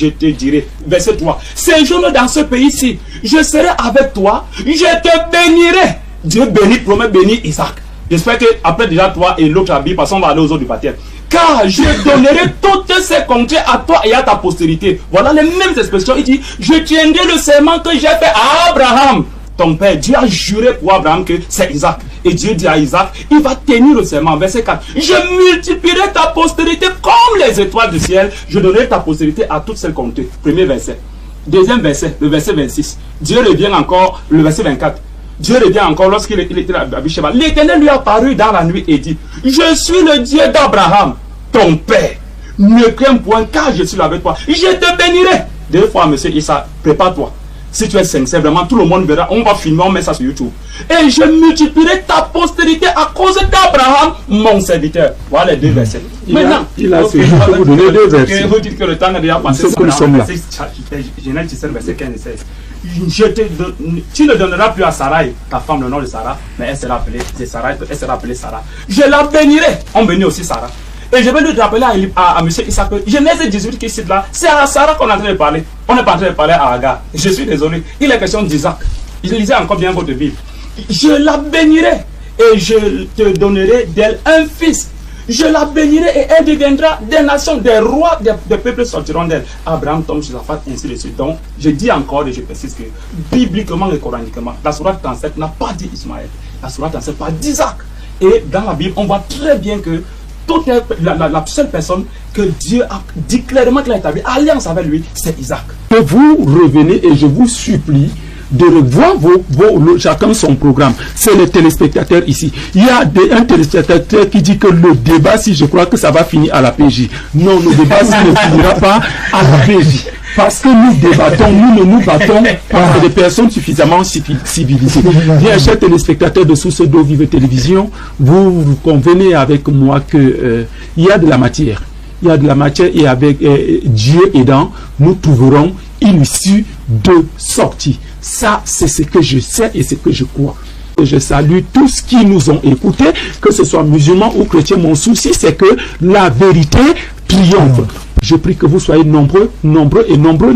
te dirai. Verset 3. Séjourne dans ce pays-ci, je serai avec toi, je te bénirai. Dieu bénit, promet bénir Isaac. J'espère que après déjà toi et l'autre habit, parce qu'on va aller aux autres du baptême. Car je donnerai toutes ces contrées à toi et à ta postérité. Voilà les mêmes expressions. Il dit, je tiendrai le serment que j'ai fait à Abraham, ton père. Dieu a juré pour Abraham que c'est Isaac. Et Dieu dit à Isaac, il va tenir le serment. Verset 4. Je multiplierai ta postérité comme les étoiles du ciel. Je donnerai ta postérité à toutes celles comptées. Premier verset. Deuxième verset, le verset 26. Dieu revient encore, le verset 24. Dieu revient encore lorsqu'il était à Bisheba. L'Éternel lui a apparu dans la nuit et dit, je suis le Dieu d'Abraham, ton père. Ne crains point car je suis là avec toi. Je te bénirai. Deux fois, monsieur Issa, prépare-toi. Si tu es sincère, vraiment, tout le monde verra. On va filmer, on met ça sur YouTube. Et je multiplierai ta postérité à cause d'Abraham, mon serviteur. Voilà les deux versets. Maintenant, il a fait vous donner deux versets. Vous dites que le temps est déjà passé. Genèse 17, verset 15 et 16. Tu ne donneras plus à Sarai, ta femme, le nom de Sarah, mais elle sera appelée Sarah. Je la bénirai. On bénit aussi Sarah. Et je vais lui rappeler à M. Issa que Genèse 18 qui cite là, c'est à Sarah qu'on est en train de parler. On n'est pas en train de parler à Agar. Je suis désolé. Il est question d'Isaac. Je lisais encore bien votre Bible. Je la bénirai et je te donnerai d'elle un fils. Je la bénirai et elle deviendra des nations, des rois, des peuples sortiront d'elle. Abraham tombe sur sa femme, ainsi de suite. Donc, je dis encore et je précise que, bibliquement et coraniquement, la sourate 37 n'a pas dit Ismaël. La sourate 37 parle d'Isaac. Et dans la Bible, on voit très bien que la seule personne que Dieu a dit clairement qu'il a établi alliance avec lui, c'est Isaac. Que vous revenez et je vous supplie de revoir chacun son programme. C'est les téléspectateurs ici. Il y a un téléspectateur qui dit que le débat, si je crois que ça va finir à la PJ. Non, le débat ne finira pas à la PJ. Parce que nous débattons, nous ne nous battons par des personnes suffisamment civilisées. Bien, chers téléspectateurs de Source d'eau Vive Télévision, vous convenez avec moi que il y a de la matière. Il y a de la matière et avec Dieu aidant, nous trouverons une issue de sortie. Ça, c'est ce que je sais et ce que je crois. Je salue tous qui nous ont écoutés, que ce soit musulmans ou chrétiens. Mon souci, c'est que la vérité triomphe. Je prie que vous soyez nombreux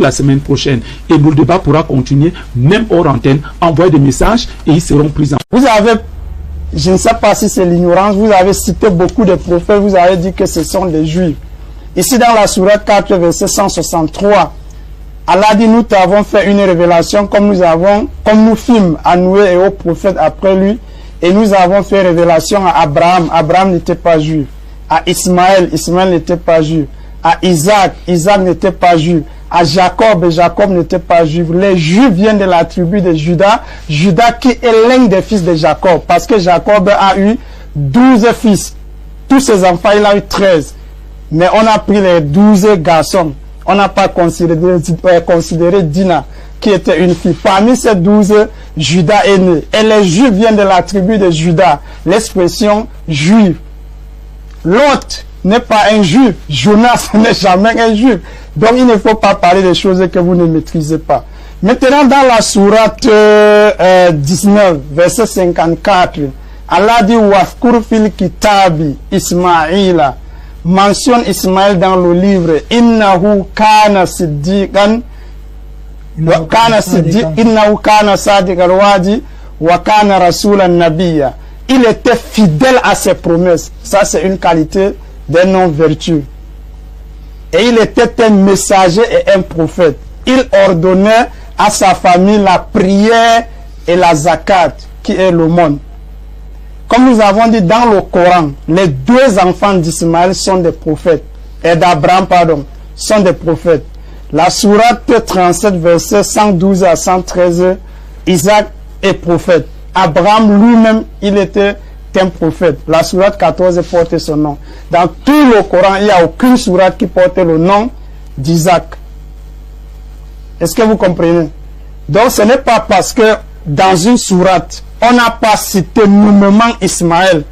la semaine prochaine. Et le débat pourra continuer, même hors antenne. Envoyez des messages et ils seront pris en. Vous avez, je ne sais pas si c'est l'ignorance, vous avez cité beaucoup de prophètes, vous avez dit que ce sont des juifs. Ici dans la sourate 4, verset 163, Allah dit, nous t'avons fait une révélation comme nous fîmes à Noé et aux prophètes après lui, et nous avons fait révélation à Abraham. Abraham n'était pas juif. À Ismaël n'était pas juif. À Isaac n'était pas juif. À Jacob n'était pas juif. Les juifs viennent de la tribu de Juda. Juda qui est l'un des fils de Jacob. Parce que Jacob a eu 12 fils. Tous ses enfants, il a eu 13. Mais on a pris les 12 garçons. On n'a pas considéré Dina, qui était une fille. Parmi ces 12, Juda est né. Et les juifs viennent de la tribu de Juda. L'expression juif. L'autre n'est pas un juif. Jonas n'est jamais un juif. Donc il ne faut pas parler des choses que vous ne maîtrisez pas. Maintenant dans la sourate 19, verset 54, Allah dit Wafkur fil kitabi Ismaïla. Mentionne Ismaël dans le livre. Innahu kana siddiqan innahu kana sadiqal wadi wa kana rasulan nabiyya. Il était fidèle à ses promesses. Ça, c'est une qualité d'un homme vertueux. Et il était un messager et un prophète. Il ordonnait à sa famille la prière et la zakat, qui est l'aumône. Comme nous avons dit dans le Coran, les deux enfants d'Ismaël sont des prophètes. Et d'Abraham, pardon, sont des prophètes. La sourate 37, verset 112 à 113, Isaac est prophète. Abraham lui-même, il était un prophète. La sourate 14 porte son nom. Dans tout le Coran, il n'y a aucune sourate qui porte le nom d'Isaac. Est-ce que vous comprenez? Donc ce n'est pas parce que dans une sourate, on n'a pas cité nommément Ismaël,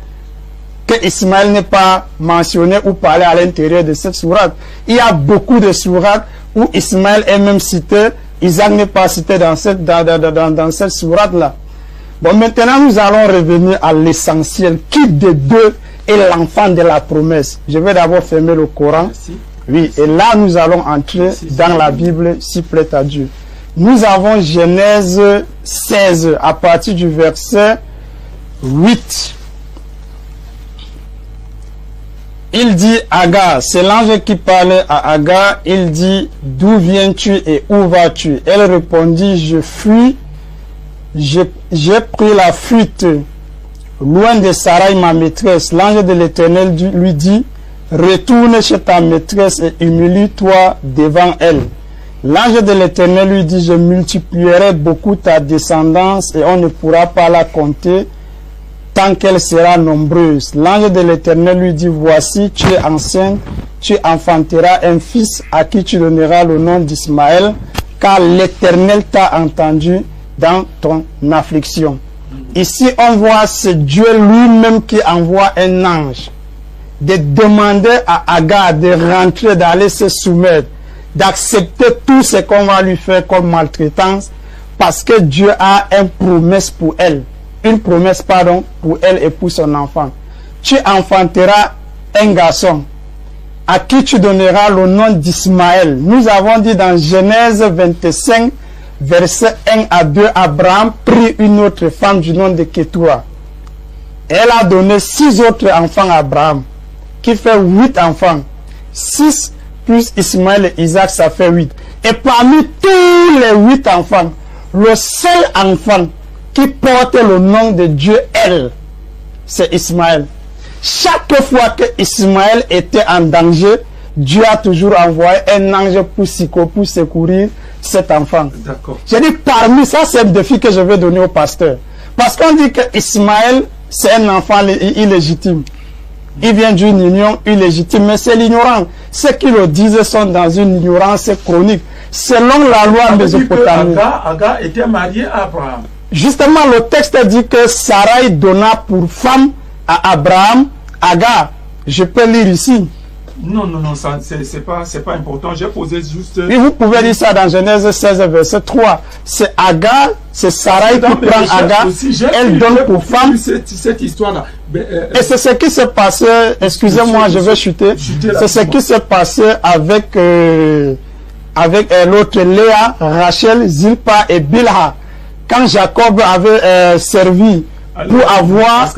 que Ismaël n'est pas mentionné ou parlé à l'intérieur de cette sourate. Il y a beaucoup de sourates où Ismaël est même cité, Isaac n'est pas cité dans cette sourate-là. Bon, maintenant nous allons revenir à l'essentiel. Qui des deux est l'enfant de la promesse? Je vais d'abord fermer le Coran. Merci. Oui, et là nous allons entrer dans la Bible, s'il plaît à Dieu. Nous avons Genèse 16 à partir du verset 8. Il dit Agar, c'est l'ange qui parlait à Agar, il dit d'où viens-tu et où vas-tu? Elle répondit je fuis, j'ai pris la fuite loin de Sarai ma maîtresse. L'ange de l'Éternel lui dit retourne chez ta maîtresse et humilie-toi devant elle. L'ange de l'Éternel lui dit je multiplierai beaucoup ta descendance et on ne pourra pas la compter tant qu'elle sera nombreuse. L'ange de l'Éternel lui dit voici tu es enceinte, tu enfanteras un fils à qui tu donneras le nom d'Ismaël car l'Éternel t'a entendu dans ton affliction. Ici on voit c'est Dieu lui-même qui envoie un ange de demander à Agar de rentrer, d'aller se soumettre, d'accepter tout ce qu'on va lui faire comme maltraitance parce que Dieu a une promesse pour elle. Une promesse, pardon, pour elle et pour son enfant. Tu enfanteras un garçon à qui tu donneras le nom d'Ismaël. Nous avons dit dans Genèse 25, verset 1 à 2, Abraham prit une autre femme du nom de Ketura. Elle a donné 6 autres enfants à Abraham, qui fait 8 enfants. 6 plus Ismaël et Isaac, ça fait 8. Et parmi tous les 8 enfants, le seul enfant qui porte le nom de Dieu, elle, c'est Ismaël. Chaque fois que Ismaël était en danger, Dieu a toujours envoyé un ange pour secourir cet enfant. D'accord. J'ai dit parmi ça, c'est un défi que je vais donner au pasteur. Parce qu'on dit que Ismaël, c'est un enfant illégitime. Il vient d'une union illégitime, mais c'est l'ignorant. Ceux qui le disent sont dans une ignorance chronique. Selon la loi mésopotamienne. Agar était marié à Abraham. Justement, le texte dit que Sarai donna pour femme à Abraham Agar. Je peux lire ici. Non, c'est pas important. J'ai posé juste. Et vous pouvez lire ça dans Genèse 16, verset 3. C'est Agar, c'est Sarai qui prend Agar. Elle donne pour femme. Cette histoire-là. Et c'est ce qui s'est passé. Excusez-moi, je vais chuter. C'est ce qui s'est passé avec l'autre Léa, Rachel, Zilpa et Bilha. Quand Jacob avait servi pour avoir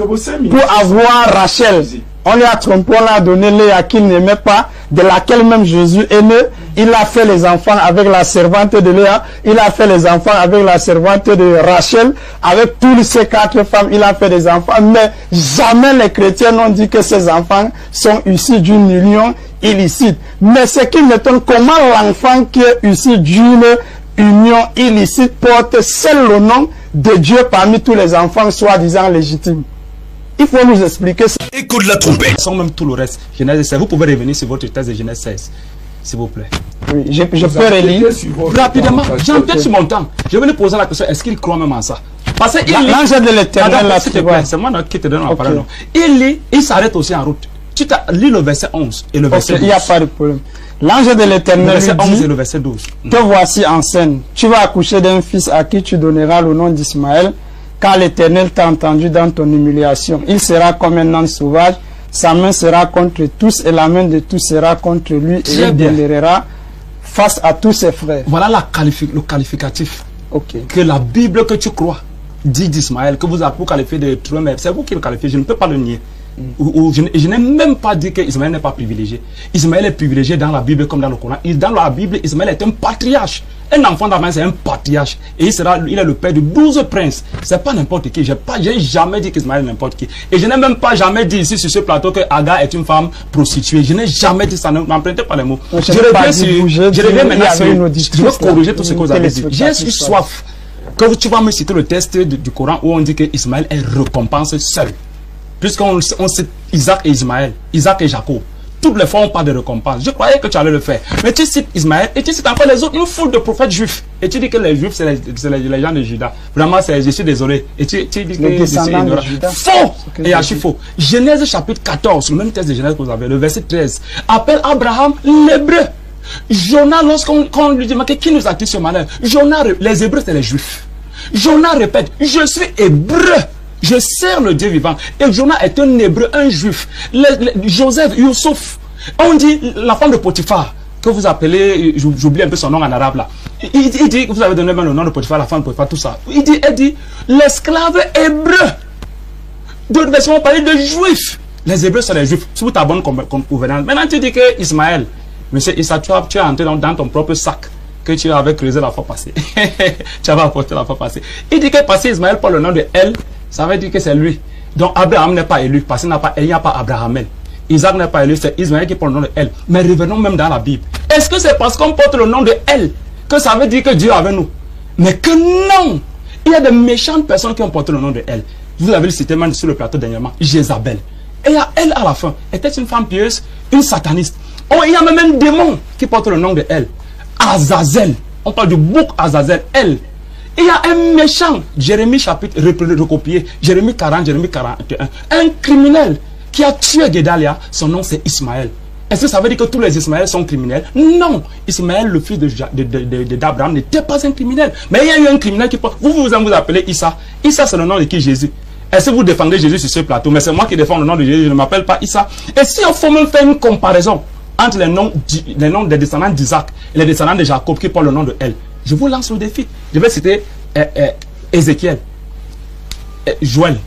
Rachel, on lui a trompé, on lui a donné Léa qu'il n'aimait pas, de laquelle même Jésus est né. Il a fait les enfants avec la servante de Léa, il a fait les enfants avec la servante de Rachel, avec toutes ces 4 femmes, il a fait des enfants. Mais jamais les chrétiens n'ont dit que ces enfants sont issus d'une union illicite. Mais ce qui m'étonne, comment l'enfant qui est issu d'une union illicite porte seul le nom de Dieu parmi tous les enfants soi-disant légitimes. Il faut nous expliquer ça. Écoute la trompette. Sans même tout le reste. Genèse 16. Vous pouvez revenir sur votre texte de Genèse 16, s'il vous plaît. Oui, je peux relire. Rapidement, j'empiète sur mon temps. Je vais lui poser la question, est-ce qu'il croit même en ça? Parce que l'ange de l'Éternel, là, c'est moi qui te donne la parole. Il s'arrête aussi en route. Tu lis le verset 11 et le verset 12. Il n'y a pas de problème. L'ange de l'Éternel dit, et le verset 12. Te voici enceinte. Tu vas accoucher d'un fils à qui tu donneras le nom d'Ismaël, car l'Éternel t'a entendu dans ton humiliation. Il sera comme un âne sauvage, sa main sera contre tous et la main de tous sera contre lui et il délirera face à tous ses frères. Voilà le qualificatif que la Bible que tu crois dit d'Ismaël, que vous avez qualifié de trouver, mais c'est vous qui le qualifiez, je ne peux pas le nier. je n'ai même pas dit que Ismaël n'est pas privilégié. Ismaël est privilégié dans la Bible comme dans le Coran. Dans la Bible, Ismaël est un patriarche. Un enfant d'Abraham, c'est un patriarche. Et il est le père de 12 princes. C'est pas n'importe qui. J'ai jamais dit qu'Ismaël est n'importe qui. Et je n'ai même pas jamais dit ici sur ce plateau que Agar est une femme prostituée. Je n'ai jamais dit ça. Ne m'empruntez pas les mots. Je reviens maintenant sur... Je veux corriger tout ce que vous avez dit. J'ai soif que tu vas me citer le texte du Coran où on dit que Ismaël est récompense seul. Puisqu'on cite Isaac et Ismaël, Isaac et Jacob. Toutes les fois on parle de récompense. Je croyais que tu allais le faire. Mais tu cites Ismaël et tu cites encore les autres, une foule de prophètes juifs. Et tu dis que les juifs, c'est les gens de Juda. Vraiment, je suis désolé. Et tu dis que les descendants de Juda. Faux et archi faux. Genèse chapitre 14, le même texte de Genèse que vous avez, le verset 13, appelle Abraham l'hébreu. Jonas, lorsqu'on lui dit, mais qui nous a-t-il ce malheur? Jonas, les hébreux, c'est les juifs. Jonas répète, je suis hébreu. Je sers le Dieu vivant. Et Jonas est un hébreu, un juif. Joseph, Youssouf, on dit la femme de Potiphar, que vous appelez, j'oublie un peu son nom en arabe là. Il dit, vous avez donné même le nom de Potiphar, la femme de Potiphar, tout ça. Elle dit, l'esclave hébreu. D'autres versions vont parler de juifs. Les hébreux sont les juifs, sous ta bonne convenance. Maintenant tu dis que Ismaël, monsieur Issa, tu es entré dans ton propre sac que tu avais creusé la fois passée. Tu avais apporté la fois passée. Il dit que parce qu'Ismaël porte le nom de El, ça veut dire que c'est lui. Donc Abraham n'est pas élu parce qu'il n'y a pas Abrahamel. Isaac n'est pas élu, c'est Ismaël qui porte le nom de El. Mais revenons même dans la Bible. Est-ce que c'est parce qu'on porte le nom de El que ça veut dire que Dieu est avec nous? Mais que non! Il y a de méchantes personnes qui ont porté le nom de El. Vous avez cité même sur le plateau dernièrement, Jézabel. Et il y a Elle à la fin. Était une femme pieuse, une sataniste. Oh, il y a même un démon qui porte le nom de Elle. Azazel. On parle du bouc Azazel. Elle. Il y a un méchant, Jérémie chapitre recopié, Jérémie 40, Jérémie 41. Un criminel qui a tué Guédalia, son nom c'est Ismaël. Est-ce que ça veut dire que tous les Ismaël sont criminels? Non. Ismaël, le fils d'Abraham, n'était pas un criminel. Mais il y a eu un criminel qui porte. Vous appelez Issa. Issa, c'est le nom de qui? Jésus. Est-ce que vous défendez Jésus sur ce plateau? Mais c'est moi qui défends le nom de Jésus, je ne m'appelle pas Issa. Et si on faut même faire une comparaison entre les noms des descendants d'Isaac et les descendants de Jacob qui portent le nom de Elle, je vous lance le défi. Je vais citer Ézéchiel, Joël,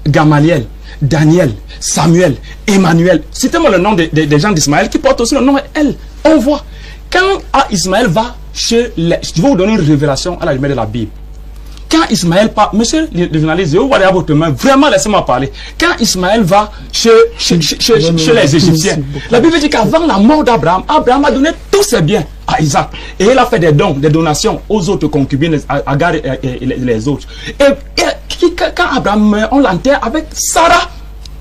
Gamaliel, Daniel, Samuel, Emmanuel. Citez-moi le nom des gens d'Ismaël qui portent aussi le nom de Elle. On voit. Quand Ismaël va chez les... Je vais vous donner une révélation à la lumière de la Bible. Quand Ismaël part, monsieur le journaliste, je vous vois derrière votre main, vraiment laissez-moi parler. Quand Ismaël va chez les Égyptiens, la Bible dit qu'avant la mort d'Abraham, Abraham a donné tous ses biens à Isaac. Et il a fait des dons, des donations aux autres concubines, Agar et les autres. Et quand Abraham meurt, on l'enterre avec Sarah.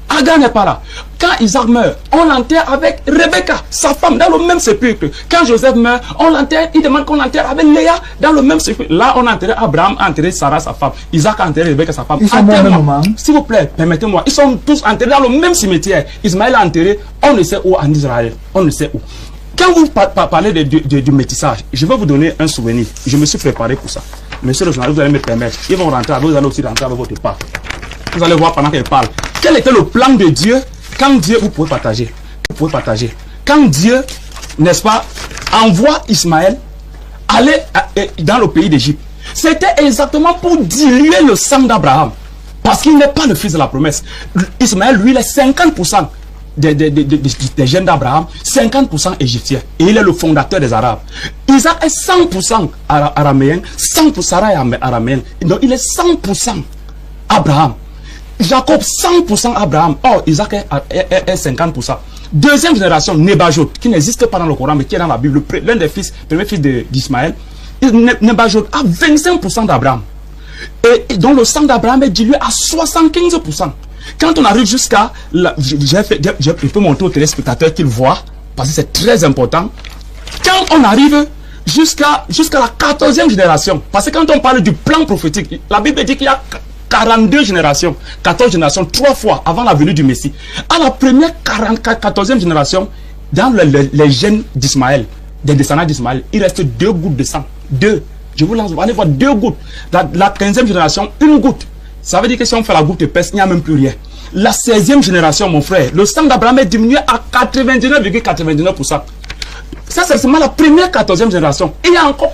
Agar n'est pas là. Quand Isaac meurt, on l'enterre avec Rebecca, sa femme, dans le même sépulcre. Quand Joseph meurt, on l'enterre, il demande qu'on l'enterre avec Léa, dans le même sépulcre. Là, on a enterré Abraham, a enterré Sarah, sa femme. Isaac a enterré Rebecca, sa femme. Ils sont morts au même moment. S'il vous plaît, permettez-moi. Ils sont tous enterrés dans le même cimetière. Ismaël a enterré, on ne sait où en Israël. On ne sait où. Quand vous parlez du métissage, je vais vous donner un souvenir. Je me suis préparé pour ça. Monsieur le journaliste, vous allez me permettre. Ils vont rentrer, vous allez aussi rentrer avec votre part. Vous allez voir pendant qu'elle parle. Quel était le plan de Dieu quand Dieu, vous pouvez partager. Vous pouvez partager. Quand Dieu, n'est-ce pas, envoie Ismaël aller dans le pays d'Égypte. C'était exactement pour diluer le sang d'Abraham. Parce qu'il n'est pas le fils de la promesse. Ismaël, lui, il est 50% des gènes d'Abraham, 50% égyptien. Et il est le fondateur des Arabes. Isaac est 100% araméen, 100% araméen. Donc il est 100% Abraham. Jacob, 100% Abraham. Or, Isaac est 50%. Deuxième génération, Nebajot, qui n'existe pas dans le Coran, mais qui est dans la Bible. L'un des premiers fils d'Ismaël. Nebajot a 25% d'Abraham. Et dont le sang d'Abraham est dilué à 75%. Quand on arrive jusqu'à... Je peux montrer aux téléspectateurs qu'ils voient, parce que c'est très important. Quand on arrive jusqu'à la 14e génération, parce que quand on parle du plan prophétique, la Bible dit qu'il y a 42 générations, 14 générations, 3 fois avant la venue du Messie. À la première 14e génération, dans les gènes d'Ismaël, des descendants d'Ismaël, il reste 2 gouttes de sang. 2. Je vous lance, vous allez voir 2 gouttes. La 15e génération, 1 goutte. Ça veut dire que si on fait la goutte épaisse, il n'y a même plus rien. La 16e génération, mon frère, le sang d'Abraham est diminué à 99,99%. Ça, c'est seulement la première 14e génération. Et il y a encore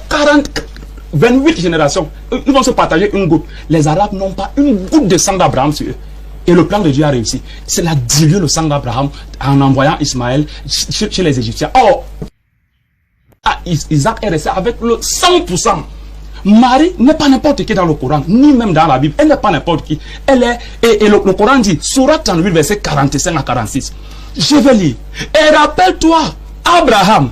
28 générations. Ils vont se partager 1 goutte. Les Arabes n'ont pas 1 goutte de sang d'Abraham sur eux. Et le plan de Dieu a réussi. C'est la diluer le sang d'Abraham en envoyant Ismaël chez les Égyptiens. Or, Isaac est resté avec le 100%. Marie n'est pas n'importe qui dans le Coran, ni même dans la Bible. Elle n'est pas n'importe qui. Elle est, et le Coran dit, Sourate 38, verset 45 à 46. Je vais lire. Et rappelle-toi, Abraham,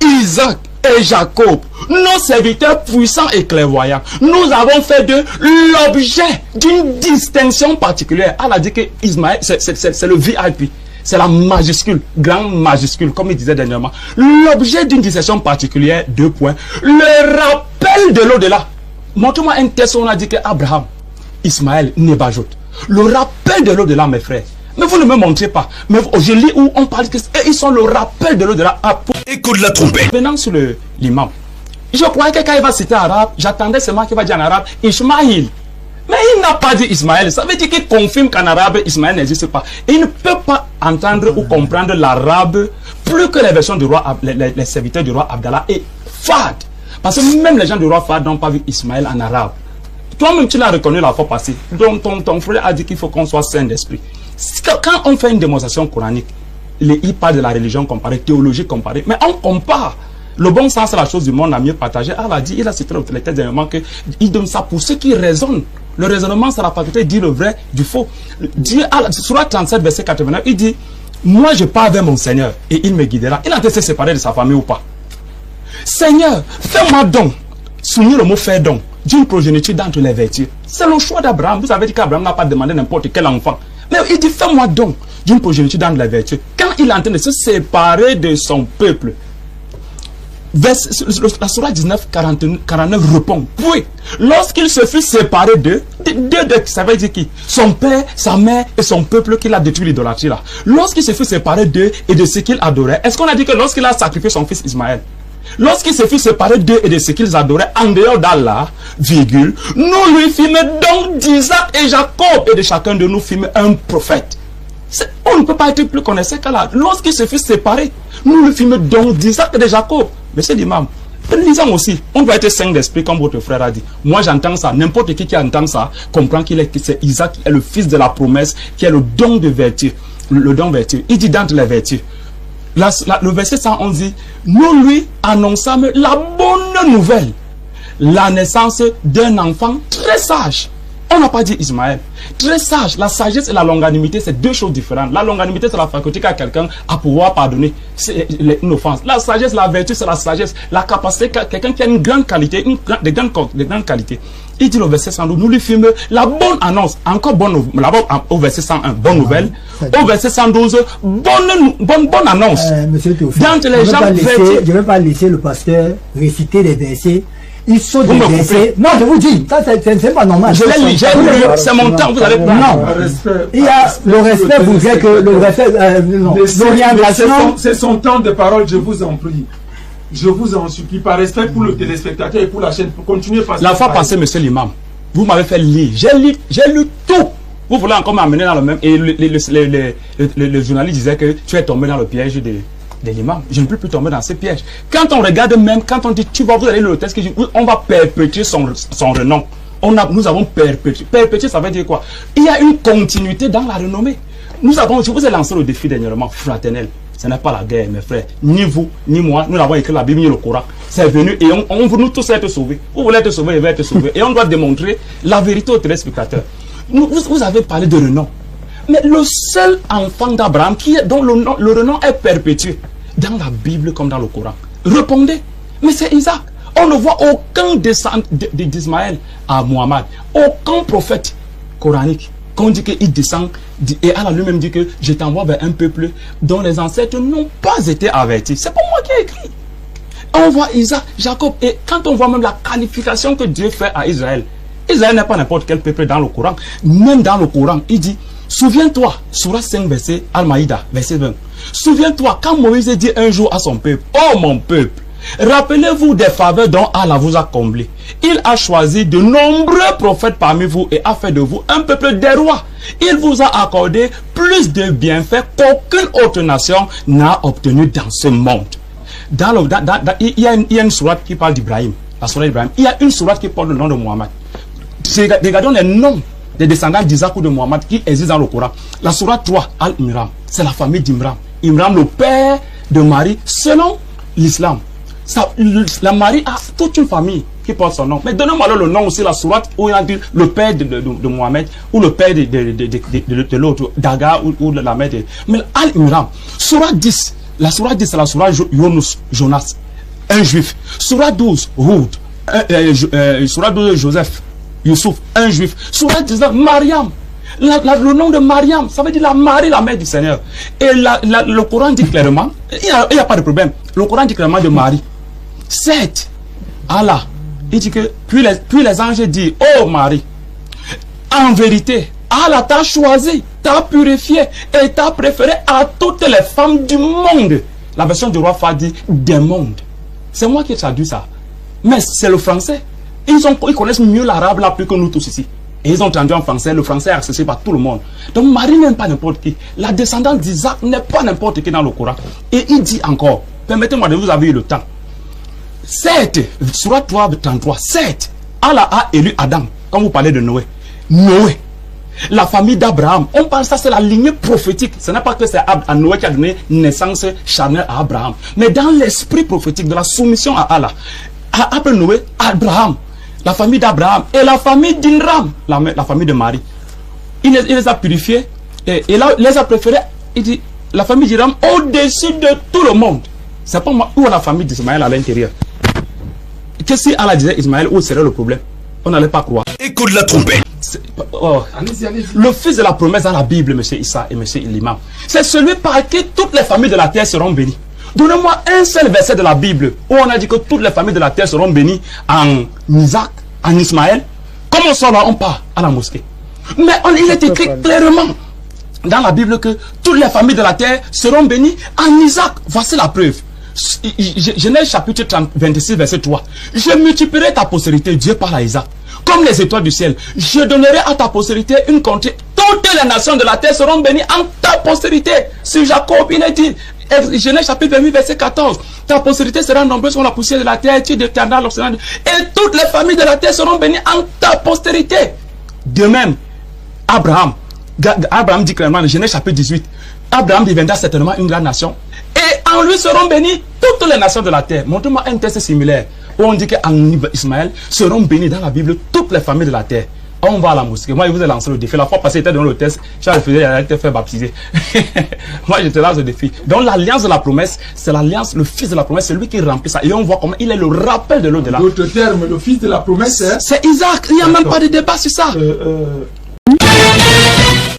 Isaac et Jacob, nos serviteurs puissants et clairvoyants, nous avons fait d'eux l'objet d'une distinction particulière. Elle a dit que Ismaël, c'est le VIP. C'est la majuscule, grande majuscule, comme il disait dernièrement. L'objet d'une distinction particulière, 2 points. Le rappel de l'au-delà. Montre-moi un texte où on a dit que Abraham, Ismaël, Nebajout. Le rappel de l'au-delà, mes frères. Mais vous ne me montrez pas. Mais je lis où on parle qu'ils sont le rappel de l'au-delà. Écoute la trompette. Venant sur l'imam. Je croyais que quand il va citer arabe, j'attendais seulement qu'il va dire en arabe Ismaïl. Mais il n'a pas dit Ismaël. Ça veut dire qu'il confirme qu'en arabe, Ismaël n'existe pas. Et il ne peut pas entendre ou comprendre l'arabe plus que les versions du roi, les serviteurs du roi Abdallah et Fad. Parce que même les gens du roi Fad n'ont pas vu Ismaël en arabe. Toi-même, tu l'as reconnu la fois passée. Donc ton frère a dit qu'il faut qu'on soit saint d'esprit. Quand on fait une démonstration coranique, il parle de la religion comparée, théologie comparée, mais on compare. Le bon sens, c'est la chose du monde la mieux partagée. Allah a dit, il a cité les textes dernièrement qu'il donne ça pour ceux qui raisonnent. Le raisonnement, c'est la faculté de dire le vrai du faux. Dieu, sur la 37, verset 89, il dit, moi je pars vers mon Seigneur et il me guidera. Il a été séparé de sa famille ou pas? Seigneur, fais-moi don. Soulignez le mot faire don d'une progéniture d'entre les vertus. C'est le choix d'Abraham. Vous savez qu'Abraham n'a pas demandé n'importe quel enfant. Mais il dit, fais-moi don d'une progéniture d'entre les vertus. Quand il est en train de se séparer de son peuple, la sourate 19, 49 répond, oui, lorsqu'il se fut séparé d'eux, ça veut dire qui? Son père, sa mère et son peuple qu'il a détruit l'idolâtrie là. Lorsqu'il se fut séparé d'eux et de ce qu'il adorait, est-ce qu'on a dit que lorsqu'il a sacrifié son fils Ismaël, lorsqu'il se fut séparé d'eux et de ce qu'ils adoraient en dehors d'Allah, virgule, nous lui fîmes donc d'Isaac et Jacob et de chacun de nous fîmes un prophète. On ne peut pas être plus connaissant qu'Allah. Lorsqu'il se fut séparé, nous lui fîmes donc d'Isaac et de Jacob. Monsieur l'imam, lisons aussi, on doit être saint d'esprit comme votre frère a dit. Moi j'entends ça, n'importe qui entend ça comprend que c'est Isaac qui est le fils de la promesse, qui est le don de vertu. Le don vertu. Il dit d'entre les vertus. Le verset 111 dit, nous lui annonçâmes la bonne nouvelle, la naissance d'un enfant très sage. On n'a pas dit Ismaël. Très sage. La sagesse et la longanimité, c'est deux choses différentes. La longanimité, c'est la faculté qu'a quelqu'un à pouvoir pardonner une offense. La sagesse, la vertu, c'est la sagesse. La capacité qu'a quelqu'un qui a une grande qualité, de grande qualité. Il dit au verset 112, nous lui fîmes la bonne annonce. Encore bonne, au verset 101, bonne nouvelle. Au verset 112, bonne annonce. Monsieur Théophile, je ne vais pas laisser le pasteur réciter les versets. Ils sont des versets. Non, je vous dis, ça c'est pas normal. Je l'ai lu, c'est mon temps, vous allez prendre. Non, il y a le respect voudrait que le respect, l'orientation. C'est son temps de parole, je vous en prie. Je vous en supplie, par respect pour le téléspectateur et pour la chaîne, pour continuer. La fois passée, monsieur l'imam, vous m'avez fait lire. J'ai lu tout. Vous voulez encore m'amener dans le même. Et le journaliste disait que tu es tombé dans le piège de l'imam. Je ne peux plus tomber dans ce piège. Quand on regarde même, quand on dit vous allez lire le texte qui dit on va perpétuer son renom. Nous avons perpétué. Perpétuer, ça veut dire quoi? Il y a une continuité dans la renommée. Je vous ai lancé le défi dernièrement, fraternel. Ce n'est pas la guerre, mes frères. Ni vous, ni moi, nous avons écrit la Bible, ni le Coran. C'est venu et on veut nous tous être sauvés. Vous voulez être sauvés, il va être sauvé. Et on doit démontrer la vérité aux téléspectateurs. Vous avez parlé de renom. Mais le seul enfant d'Abraham dont le renom est perpétué dans la Bible comme dans le Coran. Répondez. Mais c'est Isaac. On ne voit aucun descendant d'Ismaël à Muhammad. Aucun prophète coranique. Qu'on dit qu'il descend, et Allah lui-même dit que je t'envoie vers un peuple dont les ancêtres n'ont pas été avertis. C'est pas moi qui ai écrit. On voit Isaac, Jacob, et quand on voit même la qualification que Dieu fait à Israël, Israël n'est pas n'importe quel peuple dans le Coran. Même dans le Coran, il dit, souviens-toi, Surah 5, verset Al-Maïda, verset 20. Souviens-toi, quand Moïse dit un jour à son peuple, oh mon peuple, rappelez-vous des faveurs dont Allah vous a comblé. Il a choisi de nombreux prophètes parmi vous et a fait de vous un peuple des rois. Il vous a accordé plus de bienfaits qu'aucune autre nation n'a obtenu dans ce monde. Il y a une sourate qui parle d'Ibrahim, la sourate d'Ibrahim. Il y a une sourate qui porte le nom de Mohammed. Regardons les noms des descendants d'Isaac ou de Mohammed qui existent dans le Coran. La sourate 3, Al-Imran, c'est la famille d'Imran. Imran, le père de Marie, selon l'islam. La Marie a toute une famille qui porte son nom. Mais donnez-moi le nom aussi, la sourate où il y a dit le père de Mohamed ou le père de l'autre, Daga ou la mère de... Mais Al-Imran, sourate 10, la sourate 10 c'est la sourate Jonas, un juif. Sourate 12, Houd, sourate 12, Joseph, Youssouf, un juif. Sourate 19, Mariam. Le nom de Mariam, ça veut dire la Marie, la mère du Seigneur. Et le Coran dit clairement, il n'y a pas de problème. Le Coran dit clairement de Marie. 7, Allah, il dit que, puis les anges disent, oh Marie, en vérité, Allah t'a choisi, t'a purifié et t'a préféré à toutes les femmes du monde. La version du roi Fahd dit des mondes. C'est moi qui ai traduit ça. Mais c'est le français. Ils connaissent mieux l'arabe là plus que nous tous ici. Et ils ont traduit en français. Le français est accessible à tout le monde. Donc Marie n'est pas n'importe qui. La descendance d'Isaac n'est pas n'importe qui dans le Coran. Et il dit encore, permettez-moi de vous avoir le temps. 7, Sourate 3, 33, 7, Allah a élu Adam. Quand vous parlez de Noé, la famille d'Abraham, on parle ça, c'est la lignée prophétique. Ce n'est pas que c'est Noé qui a donné naissance charnelle à Abraham, mais dans l'esprit prophétique de la soumission à Allah. Après Noé, Abraham, la famille d'Abraham et la famille d'Imran, la famille de Marie. Il les a purifiés et les a préférés. Il dit la famille d'Imran au-dessus de tout le monde. C'est pas moi. Où est la famille d'Ismaël à l'intérieur? Qu'est-ce que Allah disait Ismaël, où serait le problème? On n'allait pas croire. Écoute la trompette. Allez-y. Le fils de la promesse dans la Bible, M. Issa et M. L'imam, c'est celui par qui toutes les familles de la terre seront bénies. Donnez-moi un seul verset de la Bible où on a dit que toutes les familles de la terre seront bénies en Isaac, en Ismaël. Comme on sort là, on part à la mosquée. Mais il est écrit clairement dans la Bible que toutes les familles de la terre seront bénies en Isaac. Voici la preuve. Genèse chapitre 26 verset 3. Je multiplierai ta postérité, Dieu parle à Isaac, comme les étoiles du ciel. Je donnerai à ta postérité une contrée. Toutes les nations de la terre seront bénies en ta postérité. Sur Jacob, il est dit, Genèse chapitre 28 verset 14. Ta postérité sera nombreuse comme la poussière de la terre, tu détiendras l'océan. Et toutes les familles de la terre seront bénies en ta postérité. De même, Abraham dit clairement dans Genèse chapitre 18, Abraham deviendra certainement une grande nation. Et en lui seront bénies toutes les nations de la terre. Montre-moi un texte similaire où on dit qu'en Ismaël seront bénies dans la Bible toutes les familles de la terre. On va à la mosquée. Moi, je vous ai lancé le défi. La fois passée, j'étais dans le test. Je refusé, elle a été fait baptiser. Moi, je te lance le défi. Donc, l'alliance de la promesse, c'est l'alliance, le fils de la promesse, c'est lui qui remplit ça. Et on voit comment il est le rappel de l'au-delà. D'autres termes, le fils de la promesse, c'est Isaac. Il n'y a même pas de débat sur ça.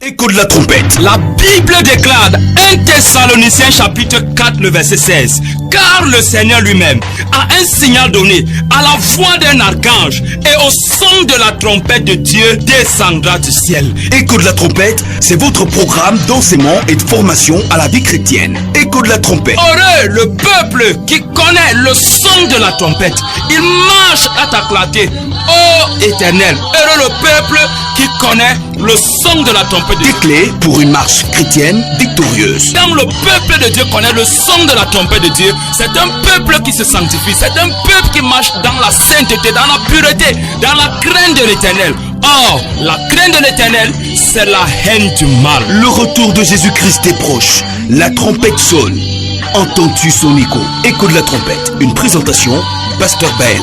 Écoute la trompette. La Bible déclare 1 Thessaloniciens chapitre 4 le verset 16. Car le Seigneur lui-même a un signal donné à la voix d'un archange et au son de la trompette de Dieu descendra du ciel. Écoute la trompette, c'est votre programme d'enseignement et de formation à la vie chrétienne. Écoute la trompette. Heureux le peuple qui connaît le son de la trompette. Il marche à ta clarté, ô Éternel. Heureux le peuple qui connaît le son de la trompette. Des clés pour une marche chrétienne victorieuse. Quand le peuple de Dieu connaît le son de la trompette de Dieu, c'est un peuple qui se sanctifie, c'est un peuple qui marche dans la sainteté, dans la pureté, dans la crainte de l'Éternel. Or, la crainte de l'Éternel, c'est la haine du mal. Le retour de Jésus-Christ est proche. La trompette sonne. Entends-tu son écho? Écoute la trompette. Une présentation, Pasteur Bael.